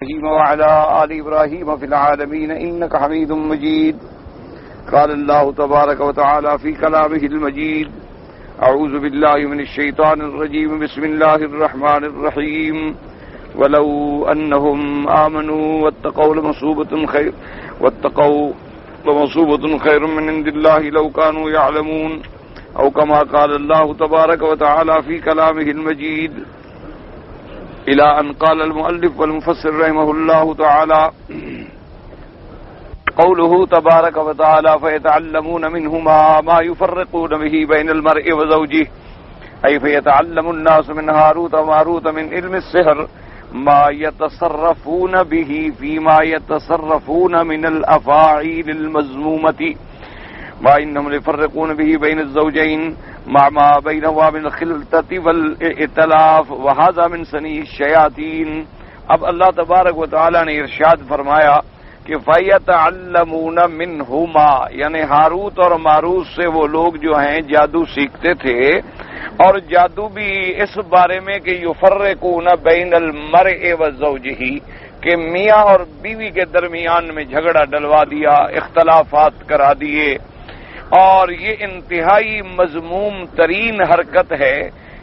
إبراهيم وعلى آل إبراهيم في العالمين إنك حميد مجيد. قال الله تبارك وتعالى في كلامه المجيد: أعوذ بالله من الشيطان الرجيم. بسم الله الرحمن الرحيم. ولو أنهم آمنوا واتقوا لمصوبة خير من عند الله لو كانوا يعلمون، أو كما قال الله تبارك وتعالى في كلامه المجيد، إلى أن قال المؤلف والمفسر رحمه الله تعالى: قوله تبارك وتعالى: فيتعلمون منهما ما يفرقون به بين المرء وزوجه، أي فيتعلم الناس من هاروت وماروت من علم السحر ما يتصرفون به فيما يتصرفون من الأفاعيل المذمومة، ما إنهم يفرقون به بين الزوجين مع ما بينهما من الخلطة والائتلاف، وهذا من صنيع الشياطين. اب اللہ تبارک و تعالی نے ارشاد فرمایا کہ فَيَتَعَلَّمُونَ مِنْهُمَا، یعنی ہاروت اور ماروت سے وہ لوگ جو ہیں جادو سیکھتے تھے، اور جادو بھی اس بارے میں کہ یفرقون بین المرء وزوجہ، کہ میاں اور بیوی کے درمیان میں جھگڑا ڈلوا دیا، اختلافات کرا دیے، اور یہ انتہائی مذموم ترین حرکت ہے،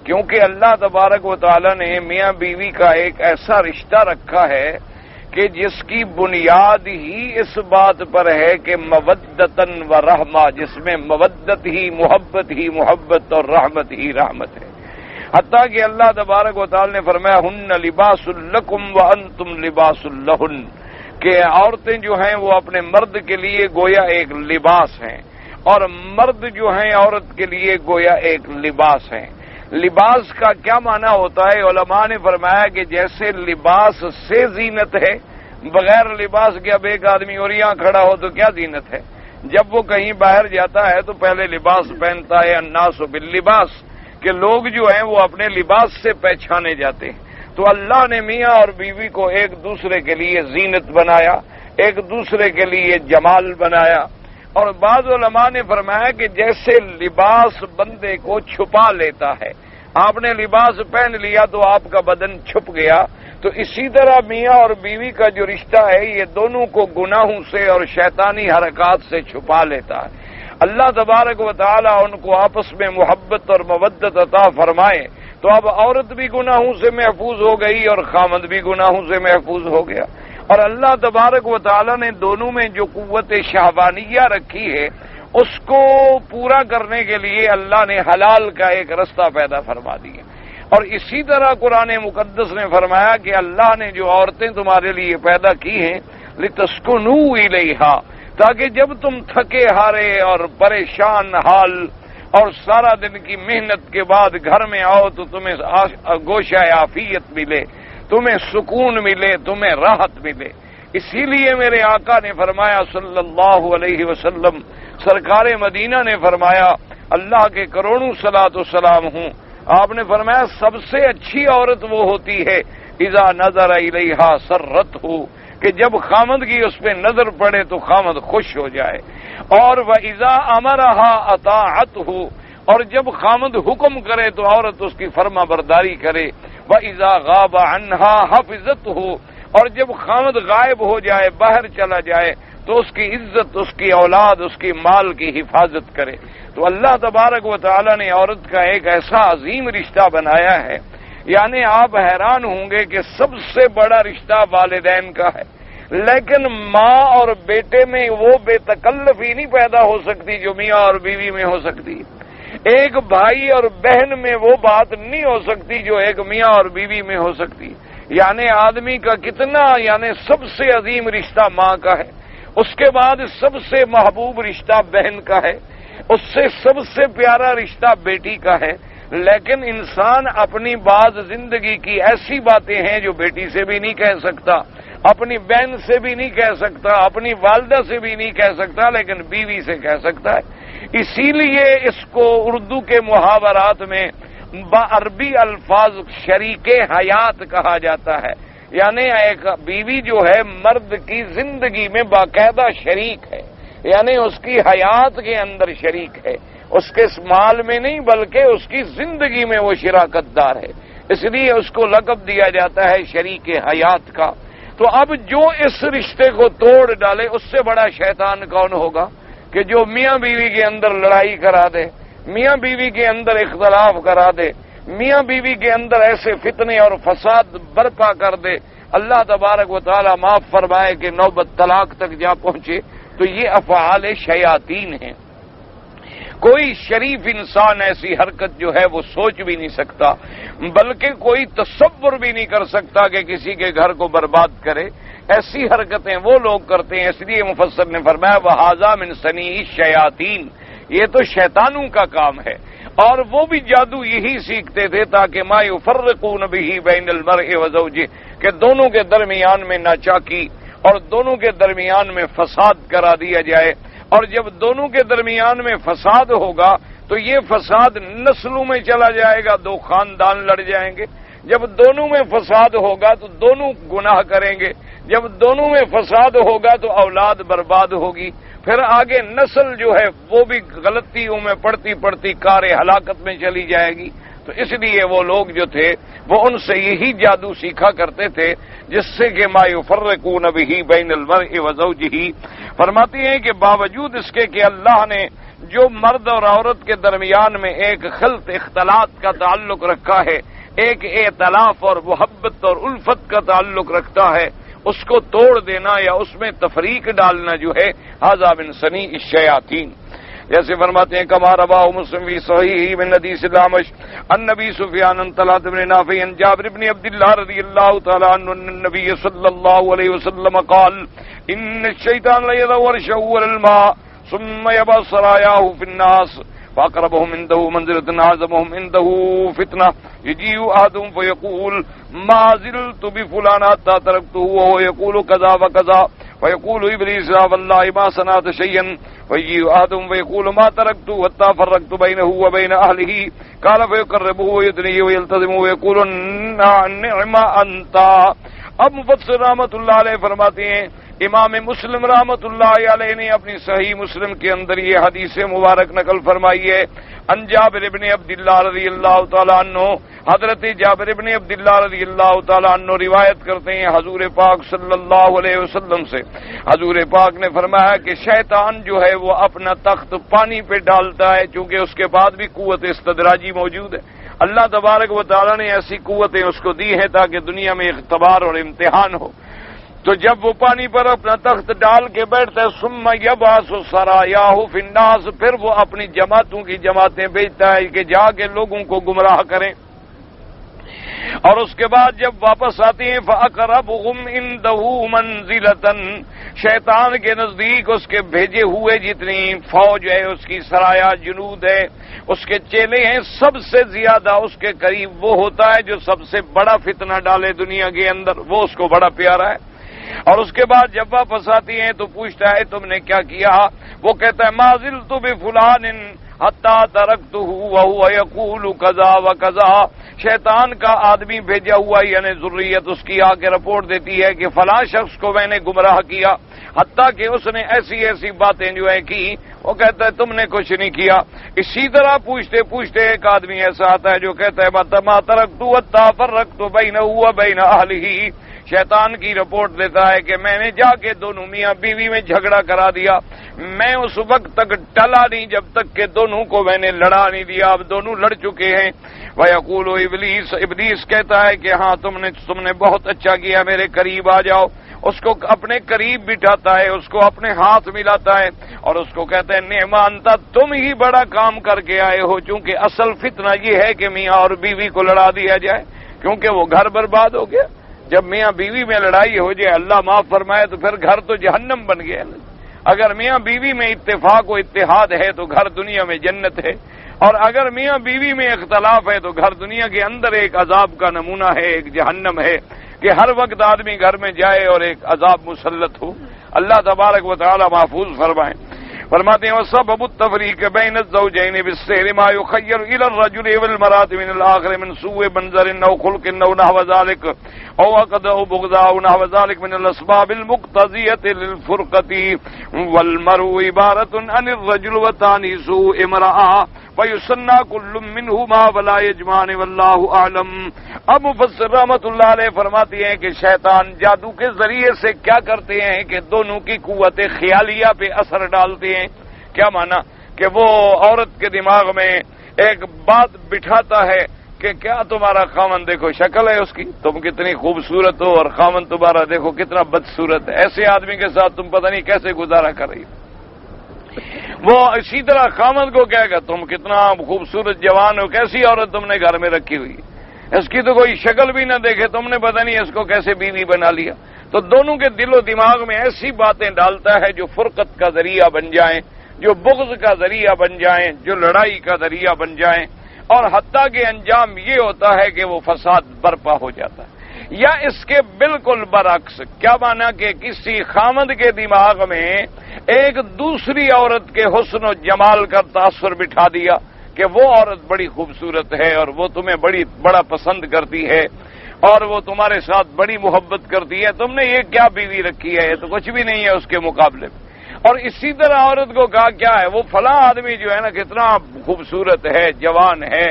کیونکہ اللہ تبارک و تعالی نے میاں بیوی کا ایک ایسا رشتہ رکھا ہے کہ جس کی بنیاد ہی اس بات پر ہے کہ مودتن و رحمہ، جس میں مودت ہی محبت اور رحمت ہی رحمت ہے. حتیٰ کہ اللہ تبارک و تعالی نے فرمایا: ہن لباس لکم وانتم لباس لہن، کہ عورتیں جو ہیں وہ اپنے مرد کے لیے گویا ایک لباس ہیں، اور مرد جو ہیں عورت کے لیے گویا ایک لباس ہیں. لباس کا کیا معنی ہوتا ہے؟ علماء نے فرمایا کہ جیسے لباس سے زینت ہے، بغیر لباس کے اب ایک آدمی اور یہاں کھڑا ہو تو کیا زینت ہے؟ جب وہ کہیں باہر جاتا ہے تو پہلے لباس پہنتا ہے، الناس باللباس، کہ لوگ جو ہیں وہ اپنے لباس سے پہچانے جاتے ہیں. تو اللہ نے میاں اور بیوی کو ایک دوسرے کے لیے زینت بنایا، ایک دوسرے کے لیے جمال بنایا. اور بعض علماء نے فرمایا کہ جیسے لباس بندے کو چھپا لیتا ہے، آپ نے لباس پہن لیا تو آپ کا بدن چھپ گیا، تو اسی طرح میاں اور بیوی کا جو رشتہ ہے یہ دونوں کو گناہوں سے اور شیطانی حرکات سے چھپا لیتا ہے. اللہ تبارک و تعالی ان کو آپس میں محبت اور مودت عطا فرمائے تو اب عورت بھی گناہوں سے محفوظ ہو گئی اور خامد بھی گناہوں سے محفوظ ہو گیا. اور اللہ تبارک و تعالی نے دونوں میں جو قوت شہوانیہ رکھی ہے اس کو پورا کرنے کے لیے اللہ نے حلال کا ایک رستہ پیدا فرما دیا. اور اسی طرح قرآن مقدس نے فرمایا کہ اللہ نے جو عورتیں تمہارے لیے پیدا کی ہیں لِتَسْكُنُوا إِلَيْهَا، تاکہ جب تم تھکے ہارے اور پریشان حال اور سارا دن کی محنت کے بعد گھر میں آؤ تو تمہیں گوشہ عافیت ملے، تمہیں سکون ملے، تمہیں راحت ملے. اسی لیے میرے آقا نے فرمایا صلی اللہ علیہ وسلم، سرکار مدینہ نے فرمایا، اللہ کے کروڑوں صلاۃ و سلام ہوں، آپ نے فرمایا سب سے اچھی عورت وہ ہوتی ہے اذا نظر الیہا سرتہ، کہ جب خامد کی اس پہ نظر پڑے تو خامد خوش ہو جائے. اور وَإِذَا أَمَرَهَا أَطَاعَتْهُ، اور جب خامد حکم کرے تو عورت اس کی فرما برداری کرے. وَإِذَا غَابَ عَنْهَا حَفِظَتْهُ، اور جب خامد غائب ہو جائے، باہر چلا جائے تو اس کی عزت، اس کی اولاد، اس کی مال کی حفاظت کرے. تو اللہ تبارک و تعالی نے عورت کا ایک ایسا عظیم رشتہ بنایا ہے، یعنی آپ حیران ہوں گے کہ سب سے بڑا رشتہ والدین کا ہے، لیکن ماں اور بیٹے میں وہ بے تکلفی نہیں پیدا ہو سکتی جو میاں اور بیوی میں ہو سکتی ہے. ایک بھائی اور بہن میں وہ بات نہیں ہو سکتی جو ایک میاں اور بیوی میں ہو سکتی. یعنی آدمی کا کتنا، یعنی سب سے عظیم رشتہ ماں کا ہے، اس کے بعد سب سے محبوب رشتہ بہن کا ہے، اس سے سب سے پیارا رشتہ بیٹی کا ہے. لیکن انسان اپنی بعض زندگی کی ایسی باتیں ہیں جو بیٹی سے بھی نہیں کہہ سکتا، اپنی بہن سے بھی نہیں کہہ سکتا، اپنی والدہ سے بھی نہیں کہہ سکتا، لیکن بیوی سے کہہ سکتا ہے. اسی لیے اس کو اردو کے محاورات میں بعربی الفاظ شریک حیات کہا جاتا ہے. یعنی ایک بیوی جو ہے مرد کی زندگی میں باقاعدہ شریک ہے، یعنی اس کی حیات کے اندر شریک ہے، اس کے مال میں نہیں بلکہ اس کی زندگی میں وہ شراکت دار ہے. اس لیے اس کو لقب دیا جاتا ہے شریک حیات کا. تو اب جو اس رشتے کو توڑ ڈالے اس سے بڑا شیطان کون ہوگا کہ جو میاں بیوی کے اندر لڑائی کرا دے، میاں بیوی کے اندر اختلاف کرا دے، میاں بیوی کے اندر ایسے فتنے اور فساد برپا کر دے، اللہ تبارک و تعالی معاف فرمائے کہ نوبت طلاق تک جا پہنچے، تو یہ افعال شیاطین ہیں۔ کوئی شریف انسان ایسی حرکت جو ہے وہ سوچ بھی نہیں سکتا، بلکہ کوئی تصور بھی نہیں کر سکتا کہ کسی کے گھر کو برباد کرے۔ ایسی حرکتیں وہ لوگ کرتے ہیں، اس لیے مفسر نے فرمایا وَهَذَا مِن صَنِيعِ الشَّيَاطِينِ، یہ تو شیطانوں کا کام ہے، اور وہ بھی جادو یہی سیکھتے تھے تاکہ مَا يُفَرِّقُونَ بِهِ بَيْنَ الْمَرْءِ وَزَوْجِهِ، کہ دونوں کے درمیان میں ناچاکی اور دونوں کے درمیان میں فساد کرا دیا جائے، اور جب دونوں کے درمیان میں فساد ہوگا تو یہ فساد نسلوں میں چلا جائے گا، دو خاندان لڑ جائیں گے، جب دونوں میں فساد ہوگا تو دونوں گناہ کریں گے، جب دونوں میں فساد ہوگا تو اولاد برباد ہوگی، پھر آگے نسل جو ہے وہ بھی غلطیوں میں پڑتی پڑتی کار ہلاکت میں چلی جائے گی۔ تو اس لیے وہ لوگ جو تھے وہ ان سے یہی جادو سیکھا کرتے تھے جس سے کہ ما یفرقون بہ بین المرء وزوجہ، فرماتی ہیں کہ باوجود اس کے کہ اللہ نے جو مرد اور عورت کے درمیان میں ایک خلط اختلاط کا تعلق رکھا ہے، ایک ائتلاف اور محبت اور الفت کا تعلق رکھتا ہے، اس کو توڑ دینا یا اس میں تفریق ڈالنا جو ہے ھذا من صنیع الشیاطین۔ جیسے فرماتے ہیں کما رواہ مسلم فی صحیح من حدیث الاعمش عن نبی سفیان عن طلحة بن نافع عن جابر بن عبد اللہ رضی اللہ تعالی عنہ ان النبی صلی اللہ علیہ وسلم قال ان الشیطان لیضع عرشه علی الماء ثم يبعث سرایاه في الناس فاقربهم عنده منزلة اعظمهم عنده فتنة يجيء احدهم فيقول ما زلت بفلان حتى تركته وهو يقول كذا وكذا فيقول ابلیس والله ما صنعت شيئا فيجيء احدهم فيقول ما تركته حتى فرقت بينه وبين اهله قال فيقربه ويدنيه ويلتزمه ويقول نعم انت۔ اب مفسر رحمۃ اللہ علیہ فرماتے ہیں امام مسلم رحمۃ اللہ علیہ نے اپنی صحیح مسلم کے اندر یہ حدیث مبارک نقل فرمائی ہے عن جابر بن عبد اللہ رضی اللہ تعالی عنہ، حضرت جابر بن عبد اللہ رضی اللہ تعالی عنہ روایت کرتے ہیں حضور پاک صلی اللہ علیہ وسلم سے، حضور پاک نے فرمایا کہ شیطان جو ہے وہ اپنا تخت پانی پہ ڈالتا ہے، چونکہ اس کے بعد بھی قوت استدراجی موجود ہے، اللہ تبارک و تعالی نے ایسی قوتیں اس کو دی ہیں تاکہ دنیا میں اختبار اور امتحان ہو۔ تو جب وہ پانی پر اپنا تخت ڈال کے بیٹھتا ہے ثم یبعث سرایاہ فی الناس، پھر وہ اپنی جماعتوں کی جماعتیں بھیجتا ہے کہ جا کے لوگوں کو گمراہ کریں، اور اس کے بعد جب واپس آتے ہیں فَأَقْرَبُهُمْ عِنْدَهُ مَنْزِلَةً، شیطان کے نزدیک اس کے بھیجے ہوئے جتنی فوج ہے، اس کی سرایہ جنود ہے، اس کے چیلے ہیں، سب سے زیادہ اس کے قریب وہ ہوتا ہے جو سب سے بڑا فتنہ ڈالے دنیا کے اندر، وہ اس کو بڑا پیارا ہے۔ اور اس کے بعد جب واپس آتی ہیں تو پوچھتا ہے تم نے کیا کیا؟ وہ کہتا ہے ما زلت بفلان حتی ترکتہ وہو یقول کذا وکذا، شیطان کا آدمی بھیجا ہوا یعنی ذریت اس کی آ کے رپورٹ دیتی ہے کہ فلاں شخص کو میں نے گمراہ کیا، حتیٰ کہ اس نے ایسی ایسی باتیں جو ہے کی، وہ کہتا ہے تم نے کچھ نہیں کیا۔ اسی طرح پوچھتے پوچھتے ایک آدمی ایسا آتا ہے جو کہتا ہے ما ترکت حتی فرقت بینہ وبین اہلہ، شیطان کی رپورٹ دیتا ہے کہ میں نے جا کے دونوں میاں بیوی میں جھگڑا کرا دیا، میں اس وقت تک ٹلا نہیں جب تک کہ دونوں کو میں نے لڑا نہیں دیا، اب دونوں لڑ چکے ہیں۔ وَيَقُولُ ابلیس، ابلیس کہتا ہے کہ ہاں تم نے بہت اچھا کیا، میرے قریب آ جاؤ، اس کو اپنے قریب بٹھاتا ہے، اس کو اپنے ہاتھ ملاتا ہے اور اس کو کہتا ہے نعم انت، تم ہی بڑا کام کر کے آئے ہو، چونکہ اصل فتنہ یہ ہے کہ میاں اور بیوی کو لڑا دیا جائے، کیونکہ وہ گھر برباد ہو گیا۔ جب میاں بیوی میں لڑائی ہو جائے اللہ معاف فرمائے تو پھر گھر تو جہنم بن گیا۔ اگر میاں بیوی میں اتفاق و اتحاد ہے تو گھر دنیا میں جنت ہے، اور اگر میاں بیوی میں اختلاف ہے تو گھر دنیا کے اندر ایک عذاب کا نمونہ ہے، ایک جہنم ہے کہ ہر وقت آدمی گھر میں جائے اور ایک عذاب مسلط ہو۔ اللہ تبارک و تعالی محفوظ فرمائے۔ فرماتے ہیں وسبب التفریق بین الزوجین بالسحر ما یخیر الی الرجل والمرأة من الآخر من سوء منظر او خلق او نحو ذلك او عقد او بغض او نحو ذلك من الاسباب المقتضیة للفرقة، والمرء عبارة عن الرجل وتانیث امرأة وَيُسَنَّى كُلٌّ مِّنْهُمَا وَلَا يَجْمَعَانِ وَاللَّهُ أَعْلَمُ۔ اب مفسر رحمۃ اللہ علیہ فرماتی ہیں کہ شیطان جادو کے ذریعے سے کیا کرتے ہیں کہ دونوں کی قوت خیالیہ پہ اثر ڈالتے ہیں۔ کیا مانا کہ وہ عورت کے دماغ میں ایک بات بٹھاتا ہے کہ کیا تمہارا خامن دیکھو شکل ہے اس کی، تم کتنی خوبصورت ہو، اور خامن تمہارا دیکھو کتنا بدصورت ہے، ایسے آدمی کے ساتھ تم پتہ نہیں کیسے گزارا کر رہی ہو۔ وہ اسی طرح خامن کو کہے گا تم کتنا خوبصورت جوان ہو، کیسی عورت تم نے گھر میں رکھی ہوئی ہے، اس کی تو کوئی شکل بھی نہ دیکھے، تم نے پتہ نہیں اس کو کیسے بیوی بنا لیا۔ تو دونوں کے دل و دماغ میں ایسی باتیں ڈالتا ہے جو فرقت کا ذریعہ بن جائیں، جو بغض کا ذریعہ بن جائیں، جو لڑائی کا ذریعہ بن جائیں، اور حتیٰ کہ انجام یہ ہوتا ہے کہ وہ فساد برپا ہو جاتا ہے۔ یا اس کے بالکل برعکس، کیا مانا کہ کسی خامد کے دماغ میں ایک دوسری عورت کے حسن و جمال کا تاثر بٹھا دیا کہ وہ عورت بڑی خوبصورت ہے اور وہ تمہیں بڑا پسند کرتی ہے اور وہ تمہارے ساتھ بڑی محبت کرتی ہے، تم نے یہ کیا بیوی رکھی ہے، یہ تو کچھ بھی نہیں ہے اس کے مقابلے میں۔ اور اسی طرح عورت کو کہا کیا ہے، وہ فلاں آدمی جو ہے نا کتنا خوبصورت ہے، جوان ہے،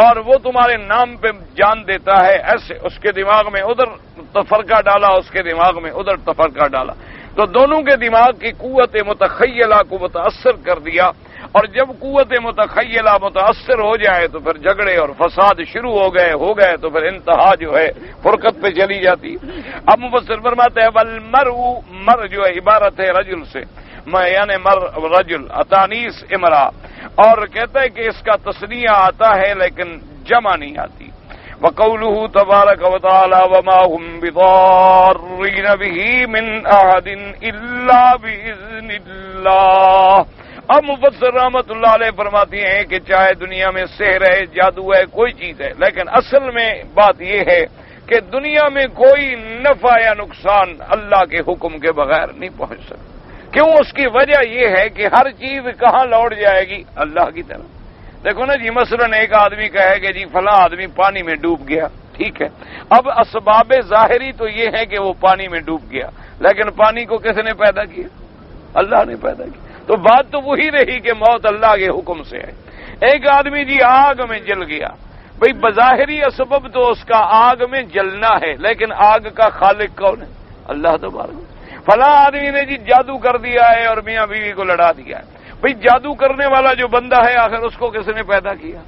اور وہ تمہارے نام پہ جان دیتا ہے، ایسے اس کے دماغ میں ادھر تفرقہ ڈالا، اس کے دماغ میں ادھر تفرقہ ڈالا، تو دونوں کے دماغ کی قوت متخیلہ کو متاثر کر دیا، اور جب قوت متخیلہ متاثر ہو جائے تو پھر جھگڑے اور فساد شروع ہو گئے تو پھر انتہا جو ہے فرقت پہ چلی جاتی۔ اب مفسر فرماتے ہیں والمرء، مر جو ہے عبارت ہے رجل سے، یعنی مر رجل اتانیس امرا، اور کہتا ہے کہ اس کا تثنیہ آتا ہے لیکن جمع نہیں آتی۔ وقوله تبارک وتعالى وما هم بضارين به من احد الا باذن الله۔ اب مفسر رحمۃ اللہ علیہ فرماتی ہیں کہ چاہے دنیا میں سحر ہے، جادو ہے، کوئی چیز ہے، لیکن اصل میں بات یہ ہے کہ دنیا میں کوئی نفع یا نقصان اللہ کے حکم کے بغیر نہیں پہنچ سکتا۔ کیوں؟ اس کی وجہ یہ ہے کہ ہر چیز کہاں لوٹ جائے گی؟ اللہ کی طرف۔ دیکھو نا جی، مثلا ایک آدمی کہے کہ جی فلاں آدمی پانی میں ڈوب گیا، ٹھیک ہے، اب اسباب ظاہری تو یہ ہے کہ وہ پانی میں ڈوب گیا، لیکن پانی کو کس نے پیدا کیا؟ اللہ نے پیدا کیا۔ تو بات تو وہی رہی کہ موت اللہ کے حکم سے ہے۔ ایک آدمی جی آگ میں جل گیا، بھئی بظاہری اسباب تو اس کا آگ میں جلنا ہے، لیکن آگ کا خالق کون ہے؟ اللہ تبارک۔ فلاں آدمی نے جی جادو کر دیا ہے اور میاں بیوی کو لڑا دیا ہے، بھئی جادو کرنے والا جو بندہ ہے آخر اس کو کس نے پیدا کیا؟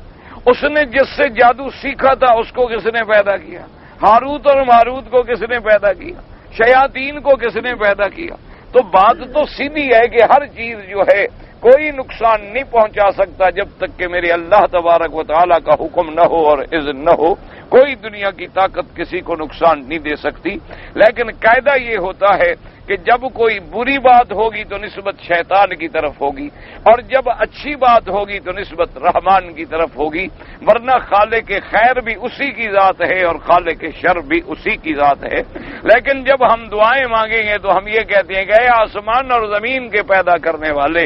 اس نے جس سے جادو سیکھا تھا اس کو کس نے پیدا کیا؟ ہاروت اور ماروت کو کس نے پیدا کیا؟ شیاطین کو کس نے پیدا کیا؟ تو بات تو سیدھی ہے کہ ہر چیز جو ہے کوئی نقصان نہیں پہنچا سکتا جب تک کہ میرے اللہ تبارک و تعالیٰ کا حکم نہ ہو اور اذن نہ ہو۔ کوئی دنیا کی طاقت کسی کو نقصان نہیں دے سکتی، لیکن قاعدہ یہ ہوتا ہے کہ جب کوئی بری بات ہوگی تو نسبت شیطان کی طرف ہوگی، اور جب اچھی بات ہوگی تو نسبت رحمان کی طرف ہوگی، ورنہ خالق خیر بھی اسی کی ذات ہے اور خالق شر بھی اسی کی ذات ہے۔ لیکن جب ہم دعائیں مانگیں گے تو ہم یہ کہتے ہیں کہ اے آسمان اور زمین کے پیدا کرنے والے،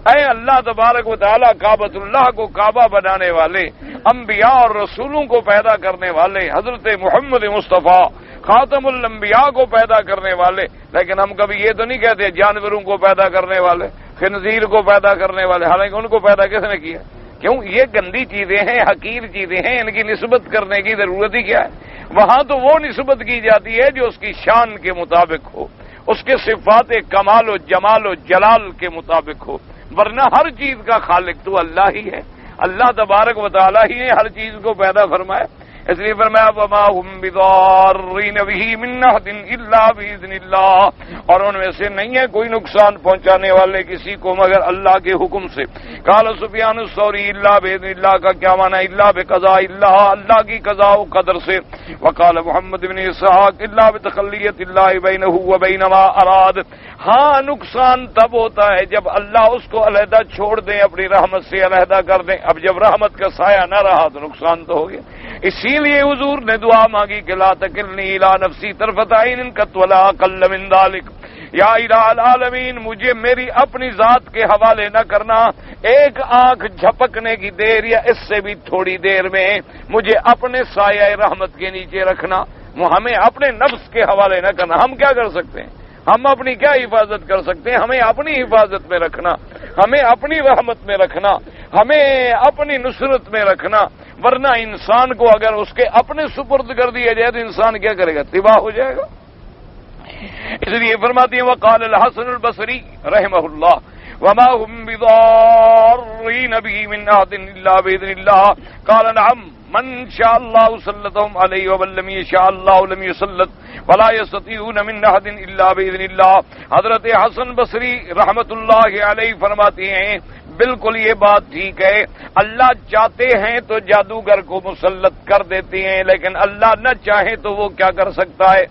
اے اللہ تبارک و تعالیٰ کعبۃ اللہ کو کعبہ بنانے والے، انبیاء اور رسولوں کو پیدا کرنے والے، حضرت محمد مصطفیٰ خاتم الانبیاء کو پیدا کرنے والے، لیکن ہم کبھی یہ تو نہیں کہتے جانوروں کو پیدا کرنے والے، خنزیر کو پیدا کرنے والے، حالانکہ ان کو پیدا کس نے کیا؟ کیوں؟ یہ گندی چیزیں ہیں، حقیر چیزیں ہیں، ان کی نسبت کرنے کی ضرورت ہی کیا ہے؟ وہاں تو وہ نسبت کی جاتی ہے جو اس کی شان کے مطابق ہو، اس کے صفات کمال و جمال و جلال کے مطابق ہو، ورنہ ہر چیز کا خالق تو اللہ ہی ہے۔ اللہ تبارک و تعالیٰ ہی نے ہر چیز کو پیدا فرمایا، اس لیے فرمایا وما هم بضارین به من احد الا باذن اللہ، اور ان میں سے نہیں ہے کوئی نقصان پہنچانے والے کسی کو مگر اللہ کے حکم سے۔ قال سفیان الثوری الا باذن اللہ کا کیا معنی؟ الا بقضاء اللہ، اللہ کی قضاء و قدر سے۔ وقال محمد بن اسحاق الا بتخلیۃ اللہ بینہ وبین ما اراد، ہاں نقصان تب ہوتا ہے جب اللہ اس کو علیحدہ چھوڑ دیں، اپنی رحمت سے علیحدہ کر دیں۔ اب جب رحمت کا سایہ نہ رہا تو نقصان تو ہو گیا۔ اسی لیے حضور نے دعا مانگی کہ لا تکلنی الی نفسی طرفۃ عین قط ولا اقل من ذلک، یا الہ العالمین مجھے میری اپنی ذات کے حوالے نہ کرنا، ایک آنکھ جھپکنے کی دیر یا اس سے بھی تھوڑی دیر میں مجھے اپنے سایہ رحمت کے نیچے رکھنا، ہمیں اپنے نفس کے حوالے نہ کرنا۔ ہم کیا کر سکتے ہیں؟ ہم اپنی کیا حفاظت کر سکتے ہیں؟ ہمیں اپنی حفاظت میں رکھنا، ہمیں اپنی رحمت میں رکھنا، ہمیں اپنی نصرت میں رکھنا، ورنہ انسان کو اگر اس کے اپنے سپرد کر دیا جائے تو انسان کیا کرے گا؟ تباہ ہو جائے گا۔ اس لیے فرماتے ہیں وقال الحسن البصری رحمہ اللہ وما هم بضارين به من احد الا باذن الله قال نعم من شاء الله سلطهم عليه ومن لم يشاء الله لم يسلط ولا يستطيعون من احد الا باذن الله۔ حضرت حسن بصری رحمت اللہ علیہ فرماتے ہیں بالکل یہ بات ٹھیک ہے، اللہ چاہتے ہیں تو جادوگر کو مسلط کر دیتے ہیں، لیکن اللہ نہ چاہے تو وہ کیا کر سکتا ہے؟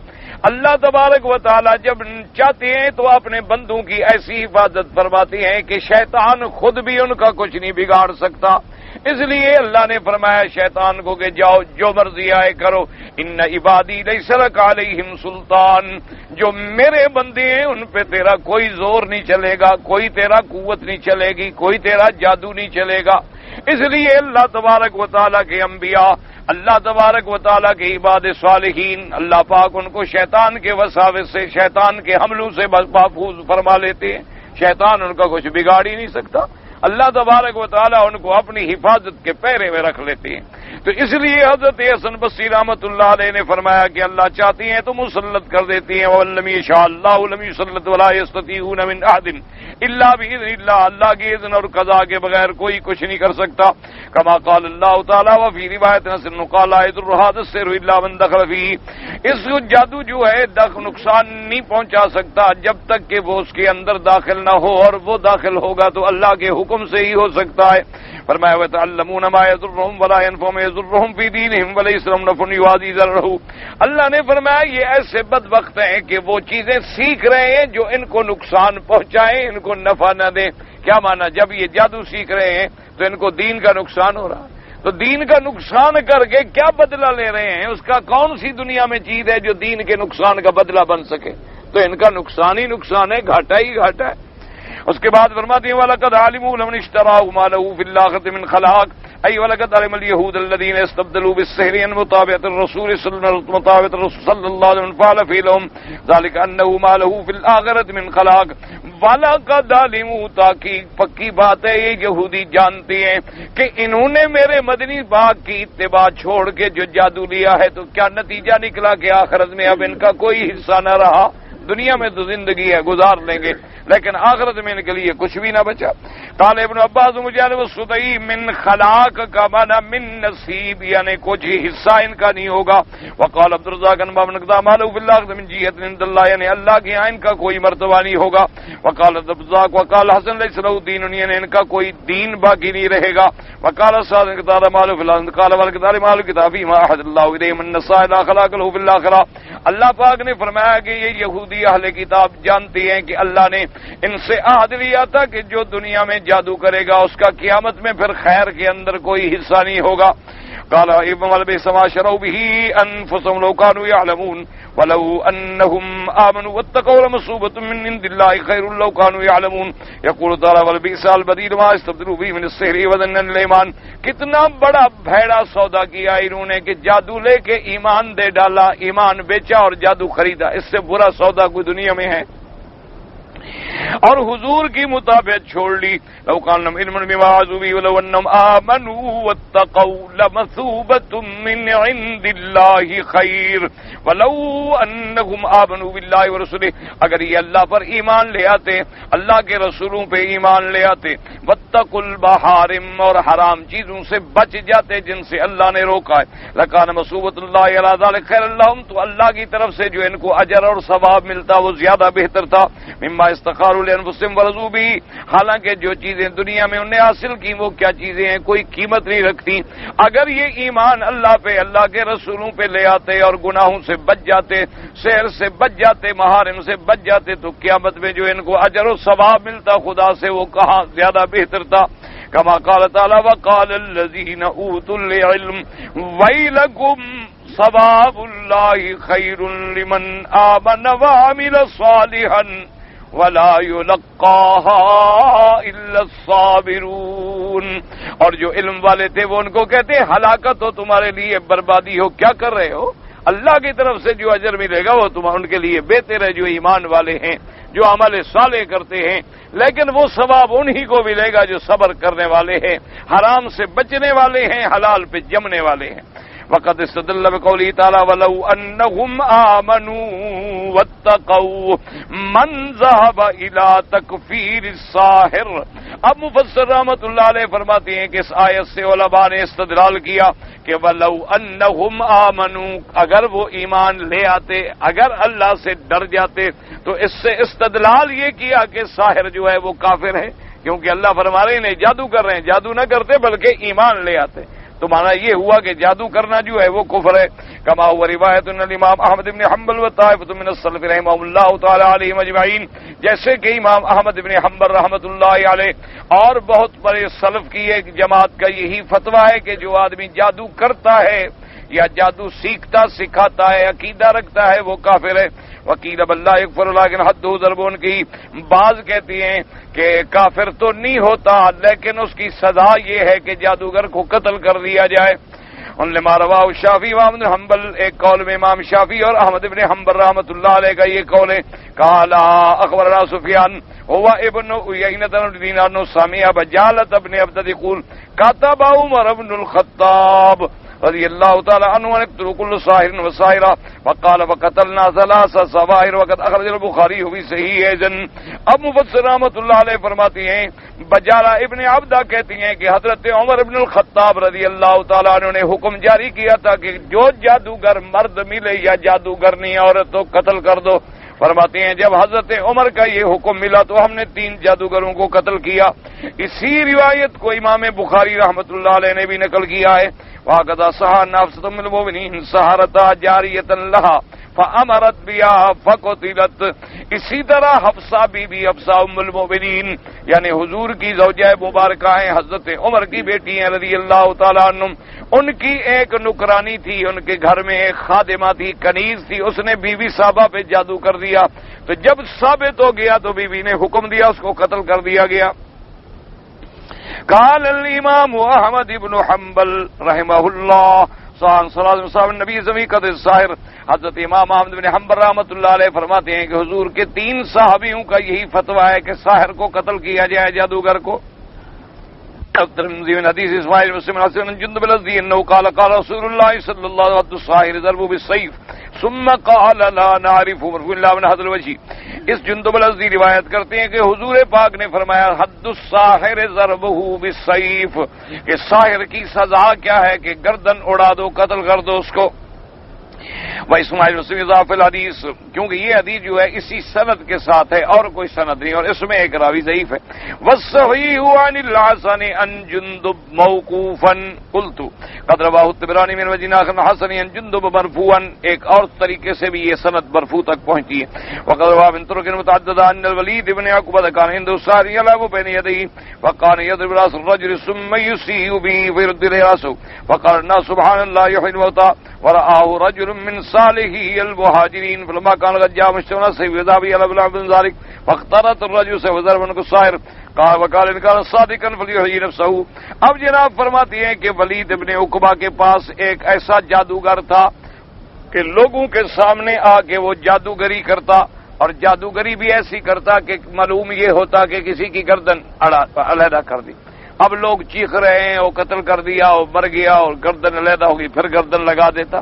اللہ تبارک و تعالی جب چاہتے ہیں تو اپنے بندوں کی ایسی حفاظت فرماتے ہیں کہ شیطان خود بھی ان کا کچھ نہیں بگاڑ سکتا۔ اس لیے اللہ نے فرمایا شیطان کو کہ جاؤ جو مرضی آئے کرو، ان عبادی لیس لک علیہم سلطان، جو میرے بندے ہیں ان پہ تیرا کوئی زور نہیں چلے گا، کوئی تیرا قوت نہیں چلے گی، کوئی تیرا جادو نہیں چلے گا۔ اس لیے اللہ تبارک و تعالیٰ کے انبیاء، اللہ تبارک و تعالیٰ کے عباد صالحین، اللہ پاک ان کو شیطان کے وساوس سے، شیطان کے حملوں سے محفوظ فرما لیتے ہیں، شیطان ان کا کچھ بگاڑ ہی نہیں سکتا۔ اللہ تبارک و تعالیٰ ان کو اپنی حفاظت کے پیرے میں رکھ لیتے ہیں۔ تو اس لیے حضرت حسن بصری رحمۃ اللہ علیہ نے فرمایا کہ اللہ چاہتے ہیں تو مسلط کر دیتے ہیں، وَلَمْ يَشَاءِ اللَّهُ لَمْ يُسَلِّطْ وَلَا يَسْتَطِيعُونَ مِنْ أَحَدٍ إِلَّا بِإِذْنِ اللَّهِ، اللہ کے اذن اور قضا کے بغیر کوئی کچھ نہیں کر سکتا۔ کما قال اللہ تعالیٰ وفی روایت نصر قال لا يضر هذا السحر إلا من دخل فيه، اس جادو جو ہے نقصان نہیں پہنچا سکتا جب تک کہ وہ اس کے اندر داخل نہ ہو، اور وہ داخل ہوگا تو اللہ کے حکم سے ہی ہو سکتا ہے۔ فرمایا وَيَتَعَلَّمُونَ مَا يَضُرُّهُمْ وَلَا يَنفَعُهُمْ وَيَضُرُّهُمْ فِي دِينِهِمْ وَلَيْسَ لَهُمْ نَفْعٌ يُعَادِي ضَرَرَهُ۔ اللہ نے فرمایا یہ ایسے بدبخت ہیں کہ وہ چیزیں سیکھ رہے ہیں جو ان کو نقصان پہنچائیں، ان کو نفع نہ دیں۔ کیا مانا؟ جب یہ جادو سیکھ رہے ہیں تو ان کو دین کا نقصان ہو رہا ہے، تو دین کا نقصان کر کے کیا بدلہ لے رہے ہیں؟ اس کا کون سی دنیا میں چیز ہے جو دین کے نقصان کا بدلہ بن سکے؟ تو ان کا نقصان ہی نقصان ہے، گھاٹا ہی گھاٹا ہے۔ اس کے بعد فرماتے ہیں وَلَقَدْ عَلِمُوا لَمَنِ اشْتَرَاهُ مَا لَهُ فِي الْآخِرَةِ مِنْ خَلَاقٍ أي وَلَقَدْ عَلِمَ الْيَهُودَ الَّذِينَ اسْتَبْدَلُوا بِالسِّحْرِ عَنْ مُطَابَقَةِ الرَّسُولِ صلى الله عليه وسلم فعل فيهم ذلك أنه ما له في الآخرة من خلاق وَلَقَدْ عَلِمُوا، تاکہ پکی بات ہے یہ یہودی جانتے ہیں کہ انہوں نے میرے مدنی باغ کی اتباع چھوڑ کے جو جادو لیا ہے تو کیا نتیجہ نکلا کہ آخرت میں اب ان کا کوئی حصہ نہ رہا۔ دنیا میں تو زندگی ہے گزار لیں گے، لیکن آخرت میں ان کے لیے کچھ بھی نہ بچا۔ قال ابن عباس مجاہد والسدی من خلاق کا معنی من نصیب، یعنی کچھ حصہ ان کا نہیں ہوگا۔ وقال عبد الرزاق ان باب نقدام مالو بالله من جهه عند الله، یعنی اللہ کے یہاں ان کا کوئی مرتبہ نہیں ہوگا۔ وقال عبد الرزاق وقال حسن ليس له دين، یعنی ان کا کوئی دین باقی نہیں رہے گا۔ وقال صادق قال مالو في الارض قال والقدار مالو کتابی ما احد الله اليه من نصائح لا خلاق له في الاخره۔ اللہ پاک نے فرمایا کہ یہ یہودی اہل کتاب جانتے ہیں کہ اللہ نے ان سے عہد لیا تھا کہ جو دنیا میں جادو کرے گا اس کا قیامت میں پھر خیر کے اندر کوئی حصہ نہیں ہوگا۔ قال ابن البيس ما شروا به انفسهم لو كانوا يعلمون ولو انهم امنوا واتقوا لمثوبة من عند الله خير لو كانوا يعلمون۔ يقول تعالى والبئس البديل ما استبدلوا به من السحر وذن الايمان، کتنا بڑا بھیڑا سودا کیا انہوں نے کہ جادو لے کے ایمان دے ڈالا، ایمان بیچا اور جادو خریدا، اس سے برا سودا کوئی دنیا میں ہے؟ اور حضور کی مطابقت چھوڑ لی۔ لو کان لهم علم بما عذوا به ولو انهم آمنوا واتقوا لمثوبة من عند الله خير ولو انهم آمنوا بالله ورسله، اگر یہ اللہ پر ایمان لے آتے، اللہ کے رسولوں پہ ایمان لے آتے، واتقوا المحارم، اور حرام چیزوں سے بچ جاتے جن سے اللہ نے روکا ہے، لکان مثوبۃ اللہ علی ذلک خیر لهم، تو اللہ کی طرف سے جو ان کو اجر اور ثواب ملتا وہ زیادہ بہتر تھا۔ مما استخاروا لانفسهم ورضوا به، حالانکہ جو چیزیں دنیا میں انہیں حاصل کی وہ کیا چیزیں ہیں، کوئی قیمت نہیں رکھتی۔ اگر یہ ایمان اللہ پہ، اللہ کے رسولوں پہ لے آتے اور گناہوں سے بچ جاتے، سحر سے بچ جاتے، محارم سے بچ جاتے، تو قیامت میں جو ان کو اجر و ثواب ملتا خدا سے وہ کہاں زیادہ بہتر تھا۔ کما قال تعالی وقال الذین اوتوا العلم ویلکم ثواب اللہ خیر لمن آمن وعمل صالحا ولا يلقاها الا الصابرون، اور جو علم والے تھے وہ ان کو کہتے ہیں ہلاکت ہو تمہارے لیے، بربادی ہو، کیا کر رہے ہو؟ اللہ کی طرف سے جو اجر ملے گا وہ ان کے لیے بہتر ہے جو ایمان والے ہیں۔ جو عمل صالح کرتے ہیں، لیکن وہ ثواب انہی کو ملے گا جو صبر کرنے والے ہیں، حرام سے بچنے والے ہیں، حلال پہ جمنے والے ہیں۔ وقد استدل بقوله تعالی ولو انهم آمنوا واتقوا من ذهب الى تکفیر الساحر۔ اب مفسر رحمت اللہ علیہ فرماتے ہیں کہ اس آیت سے علماء نے استدلال کیا کہ ولو انهم آمنوا، اگر وہ ایمان لے آتے، اگر اللہ سے ڈر جاتے، تو اس سے استدلال یہ کیا کہ ساحر جو ہے وہ کافر ہے، کیونکہ اللہ فرما رہے ہیں جادو کر رہے ہیں، جادو نہ کرتے بلکہ ایمان لے آتے، تو مانا یہ ہوا کہ جادو کرنا جو ہے وہ کفر ہے۔ کما ہوا روایت الامام احمد بن حنبل و طائفۃ من السلف رحمهم اللہ تعالی علیہم اجمعین، جیسے کہ امام احمد بن حنبل رحمۃ اللہ علیہ اور بہت بڑے سلف کی ایک جماعت کا یہی فتویٰ ہے کہ جو آدمی جادو کرتا ہے یا جادو سیکھتا سکھاتا ہے، عقیدہ رکھتا ہے، وہ کافر ہے۔ وکیل باللہ یکفر لیکن حد ضربون کی بعض کہتی ہیں کہ کافر تو نہیں ہوتا، لیکن اس کی سزا یہ ہے کہ جادوگر کو قتل کر دیا جائے۔ ان لما رواہ الشافعی و احمد بن حنبل، ایک قول میں امام شافعی اور احمد بن حنبل رحمۃ اللہ علیہ کا یہ قول ہے، قال اخبرنا سفیان هو ابن عیینۃ بن دینار سمع بجالۃ ابن عبد یقول كتب عمر بن الخطاب رضی اللہ تعالی عنہ ان اقتلوا كل ساحر وساحرہ وقال وقتلنا ثلاث سواحر وقد اخرج البخاری فی صحیح اذن۔ اب مفسر رحمۃ اللہ علیہ فرماتی ہیں بجالہ ابن عبدہ کہتی ہیں کہ حضرت عمر بن الخطاب رضی اللہ تعالی عنہ نے حکم جاری کیا تھا کہ جو جادوگر مرد ملے یا جادوگرنی عورت تو قتل کر دو۔ فرماتے ہیں جب حضرت عمر کا یہ حکم ملا تو ہم نے 3 جادوگروں کو قتل کیا۔ اسی روایت کو امام بخاری رحمۃ اللہ علیہ نے بھی نقل کیا ہے۔ وَهَكَذَا صَحَّ نَفْسَةٌ مِّنَ الْمُؤْمِنِينَ سَحَرَتَهَا جَارِيَةً لَهَا فَأَمَرَتْ بِهَا فَقُتِلَتْ۔ اسی طرح حفصہ بی بی حفصہ ام المؤمنین یعنی حضور کی زوجہ مبارکہ ہیں، حضرت عمر کی بیٹی ہیں رضی اللہ تعالی عنہم، ان کی ایک نکرانی تھی، ان کے گھر میں ایک خادمہ تھی، کنیز تھی، اس نے بی بی صاحبہ پہ جادو کر دیا، تو جب ثابت ہو گیا تو بی بی نے حکم دیا اس کو قتل کر دیا گیا۔ قال الامام احمد بن حنبل رحمہ اللہ صاحب نبی زمی قدر الساحر، حضرت امام احمد بن حنبل رحمۃ اللہ علیہ فرماتے ہیں کہ حضور کے 3 صحابیوں کا یہی فتویٰ ہے کہ ساحر کو قتل کیا جائے، جادوگر کو۔ الترمذی من حدیث اسماعیل مسلم حسن جندب الازدی انه قال قال رسول الله صلی اللہ علیہ وسلم الساحر ضرب بالسيف ثم قال لا نعرف مرفوع الا من هذا الوجه۔ اس جندب الازدی روایت کرتے ہیں کہ حضور پاک نے فرمایا حد الساحر ضربه بالسيف، کہ ساحر کی سزا کیا ہے کہ گردن اڑا دو، قتل کر دو اس کو۔ وہ اسماعیل مسلم اضافہ الحدیث، کیونکہ یہ حدیث جو ہے اسی سند کے ساتھ ہے اور کوئی سند نہیں، اور اس میں ایک راوی ضعیف ہے۔ والصحیح عن الحسن عن جندب موقوفا قلت قد رواه الطبراني من وجه آخر حسن عن جندب مرفوعا، ایک اور طریقے سے بھی یہ سند مرفوع تک پہنچی ہے۔ وقد رواه من طرق متعددة ان الولید بن عقبہ كان عنده سار يلعب بين يديه وكان يضرب راس الرجل ثم يسيء به ويرد راسه فقال الناس سبحان الله يحيي الموتى ورآه رجل من صالحي المهاجرين فلما كان قد جاء مشتمنا سيف ذهبي على بلعب بن ذلك فاخترت الرجل سيف ضرب عنه السائر قال وقال ان كان صادقا فليحيي نفسه۔ اب جناب فرماتی ہیں کہ ولید ابن عقبہ کے پاس ایک ایسا جادوگر تھا کہ لوگوں کے سامنے آ کے وہ جادوگری کرتا، اور جادوگری بھی ایسی کرتا کہ معلوم یہ ہوتا کہ کسی کی گردن علیحدہ کر دی۔ اب لوگ چیخ رہے ہیں وہ قتل کر دیا، وہ مر گیا، اور گردن علیحدہ ہوگی، پھر گردن لگا دیتا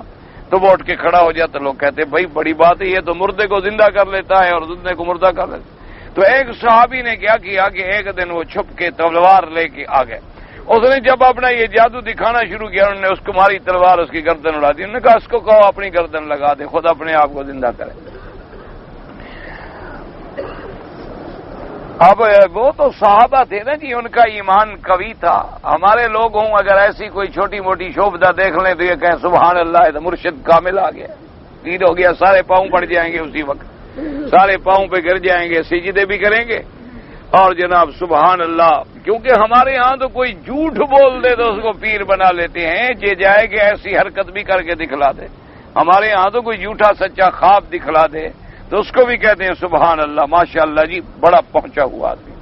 تو وہ اٹھ کے کھڑا ہو جاتا۔ لوگ کہتے بھائی بڑی بات ہے، یہ تو مردے کو زندہ کر لیتا ہے اور زندے کو مردہ کر لیتا ہے۔ تو ایک صحابی نے کیا کیا کہ ایک دن وہ چھپ کے تلوار لے کے آ گئے، اس نے جب اپنا یہ جادو دکھانا شروع کیا انہوں نے اس کو ماری تلوار، اس کی گردن اڑا دی۔ انہوں نے کہا اس کو کہو اپنی گردن لگا دے، خود اپنے آپ کو زندہ کرے۔ اب وہ تو صحابہ تھے نا جی، ان کا ایمان قوی تھا۔ ہمارے لوگ ہوں اگر ایسی کوئی چھوٹی موٹی شوبدہ دیکھ لیں تو یہ کہیں سبحان اللہ، تو مرشد کامل آ گیا، عید ہو گیا، سارے پاؤں پڑ جائیں گے، اسی وقت سارے پاؤں پہ گر جائیں گے، سجدے بھی کریں گے، اور جناب سبحان اللہ۔ کیونکہ ہمارے ہاں تو کوئی جھوٹ بول دے تو اس کو پیر بنا لیتے ہیں، یہ جائے کہ ایسی حرکت بھی کر کے دکھلا دے۔ ہمارے ہاں تو کوئی جھوٹا سچا خواب دکھلا دے تو اس کو بھی کہتے ہیں سبحان اللہ، ماشاء اللہ جی، بڑا پہنچا ہوا آدمی۔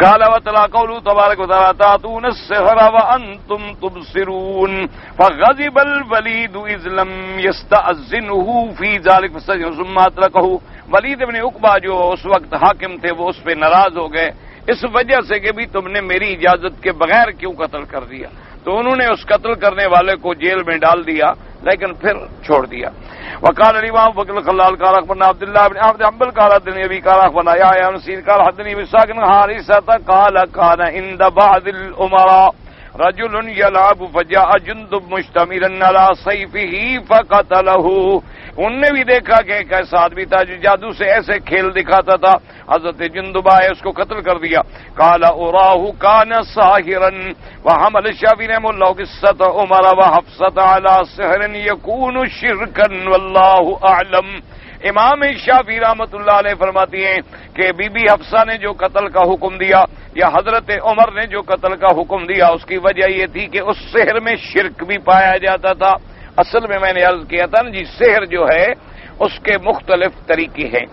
قال وتلا قوله تبارک وتعالى تاتون السحر وانتم تبصرون فغضب الولید اذ لم يستأذنه في ذلك فاستأذن ثم اتركه. ولید ابن عقبہ جو اس وقت حاکم تھے وہ اس پہ ناراض ہو گئے اس وجہ سے کہ بھی تم نے میری اجازت کے بغیر کیوں قتل کر دیا. تو انہوں نے اس قتل کرنے والے کو جیل میں ڈال دیا لیکن پھر چھوڑ دیا. وقال الامام بکر الخلال قال اخبرنا عبد الله بن عبد حنبل قال حدثني ابي قال اخبرنا يحيى بن سعيد قال حدثني مساق بن حارثة قال كان عند بعض الامراء رجل يلعب فجاء جندب مشتملا على سيفه فقتله. انہوں نے بھی دیکھا کہ ایک ایسا آدمی تھا جو جادو سے ایسے کھیل دکھاتا تھا. حضرت جندب آئے اس کو قتل کر دیا. قال اراہ کان ساحرا وحمل الشافعی رحمہ اللہ قصۃ عمر وحفصۃ علی سحر یکون شرکا واللہ اعلم. امام شافعی رحمۃ اللہ علیہ فرماتی ہیں کہ بی بی حفصہ نے جو قتل کا حکم دیا یا حضرت عمر نے جو قتل کا حکم دیا اس کی وجہ یہ تھی کہ اس سحر میں شرک بھی پایا جاتا تھا. اصل میں نے عرض کیا تھا نا جی سحر جو ہے اس کے مختلف طریقے ہیں.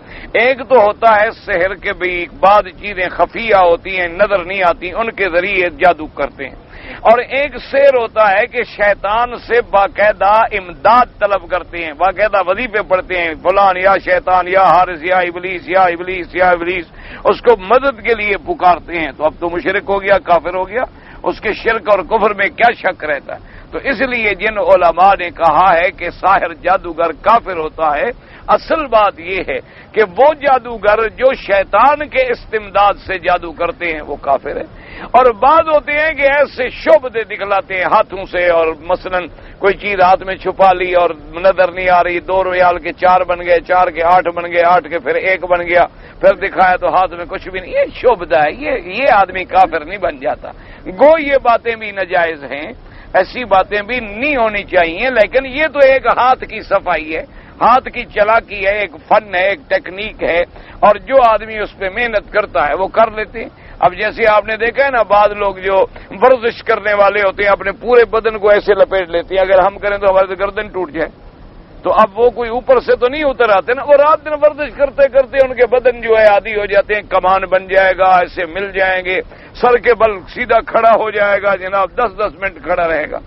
ایک تو ہوتا ہے سحر کے بھی بعض چیزیں خفیہ ہوتی ہیں نظر نہیں آتی ان کے ذریعے جادو کرتے ہیں. اور ایک سحر ہوتا ہے کہ شیطان سے باقاعدہ امداد طلب کرتے ہیں باقاعدہ وظیفے پڑھتے ہیں فلان یا شیطان یا حارث یا ابلیس یا ابلیس یا ابلیس اس کو مدد کے لیے پکارتے ہیں. تو اب تو مشرک ہو گیا کافر ہو گیا. اس کے شرک اور کفر میں کیا شک رہتا ہے. تو اس لیے جن علماء نے کہا ہے کہ ساحر جادوگر کافر ہوتا ہے اصل بات یہ ہے کہ وہ جادوگر جو شیطان کے استمداد سے جادو کرتے ہیں وہ کافر ہے. اور بعض ہوتے ہیں کہ ایسے شعبدے دکھلاتے ہیں ہاتھوں سے اور مثلا کوئی چیز ہاتھ میں چھپا لی اور نظر نہیں آ رہی 2 ریال کے 4 بن گئے 4 کے 8 بن گئے 8 کے پھر 1 بن گیا پھر دکھایا تو ہاتھ میں کچھ بھی نہیں. یہ شعبدہ ہے. یہ آدمی کافر نہیں بن جاتا. گو یہ باتیں بھی ناجائز ہیں ایسی باتیں بھی نہیں ہونی چاہیے لیکن یہ تو ایک ہاتھ کی صفائی ہے ہاتھ کی چلاکی ہے ایک فن ہے ایک ٹیکنیک ہے اور جو آدمی اس پہ محنت کرتا ہے وہ کر لیتے ہیں. اب جیسے آپ نے دیکھا ہے نا بعض لوگ جو ورزش کرنے والے ہوتے ہیں اپنے پورے بدن کو ایسے لپیٹ لیتے ہیں اگر ہم کریں تو ہماری گردن ٹوٹ جائے. تو اب وہ کوئی اوپر سے تو نہیں اتر آتے نا. اور رات دن ورزش کرتے کرتے ان کے بدن جو ہے عادی ہو جاتے ہیں. کمان بن جائے گا ایسے مل جائیں گے سر کے بل سیدھا کھڑا ہو جائے گا جناب 10-10 منٹ کھڑا رہے گا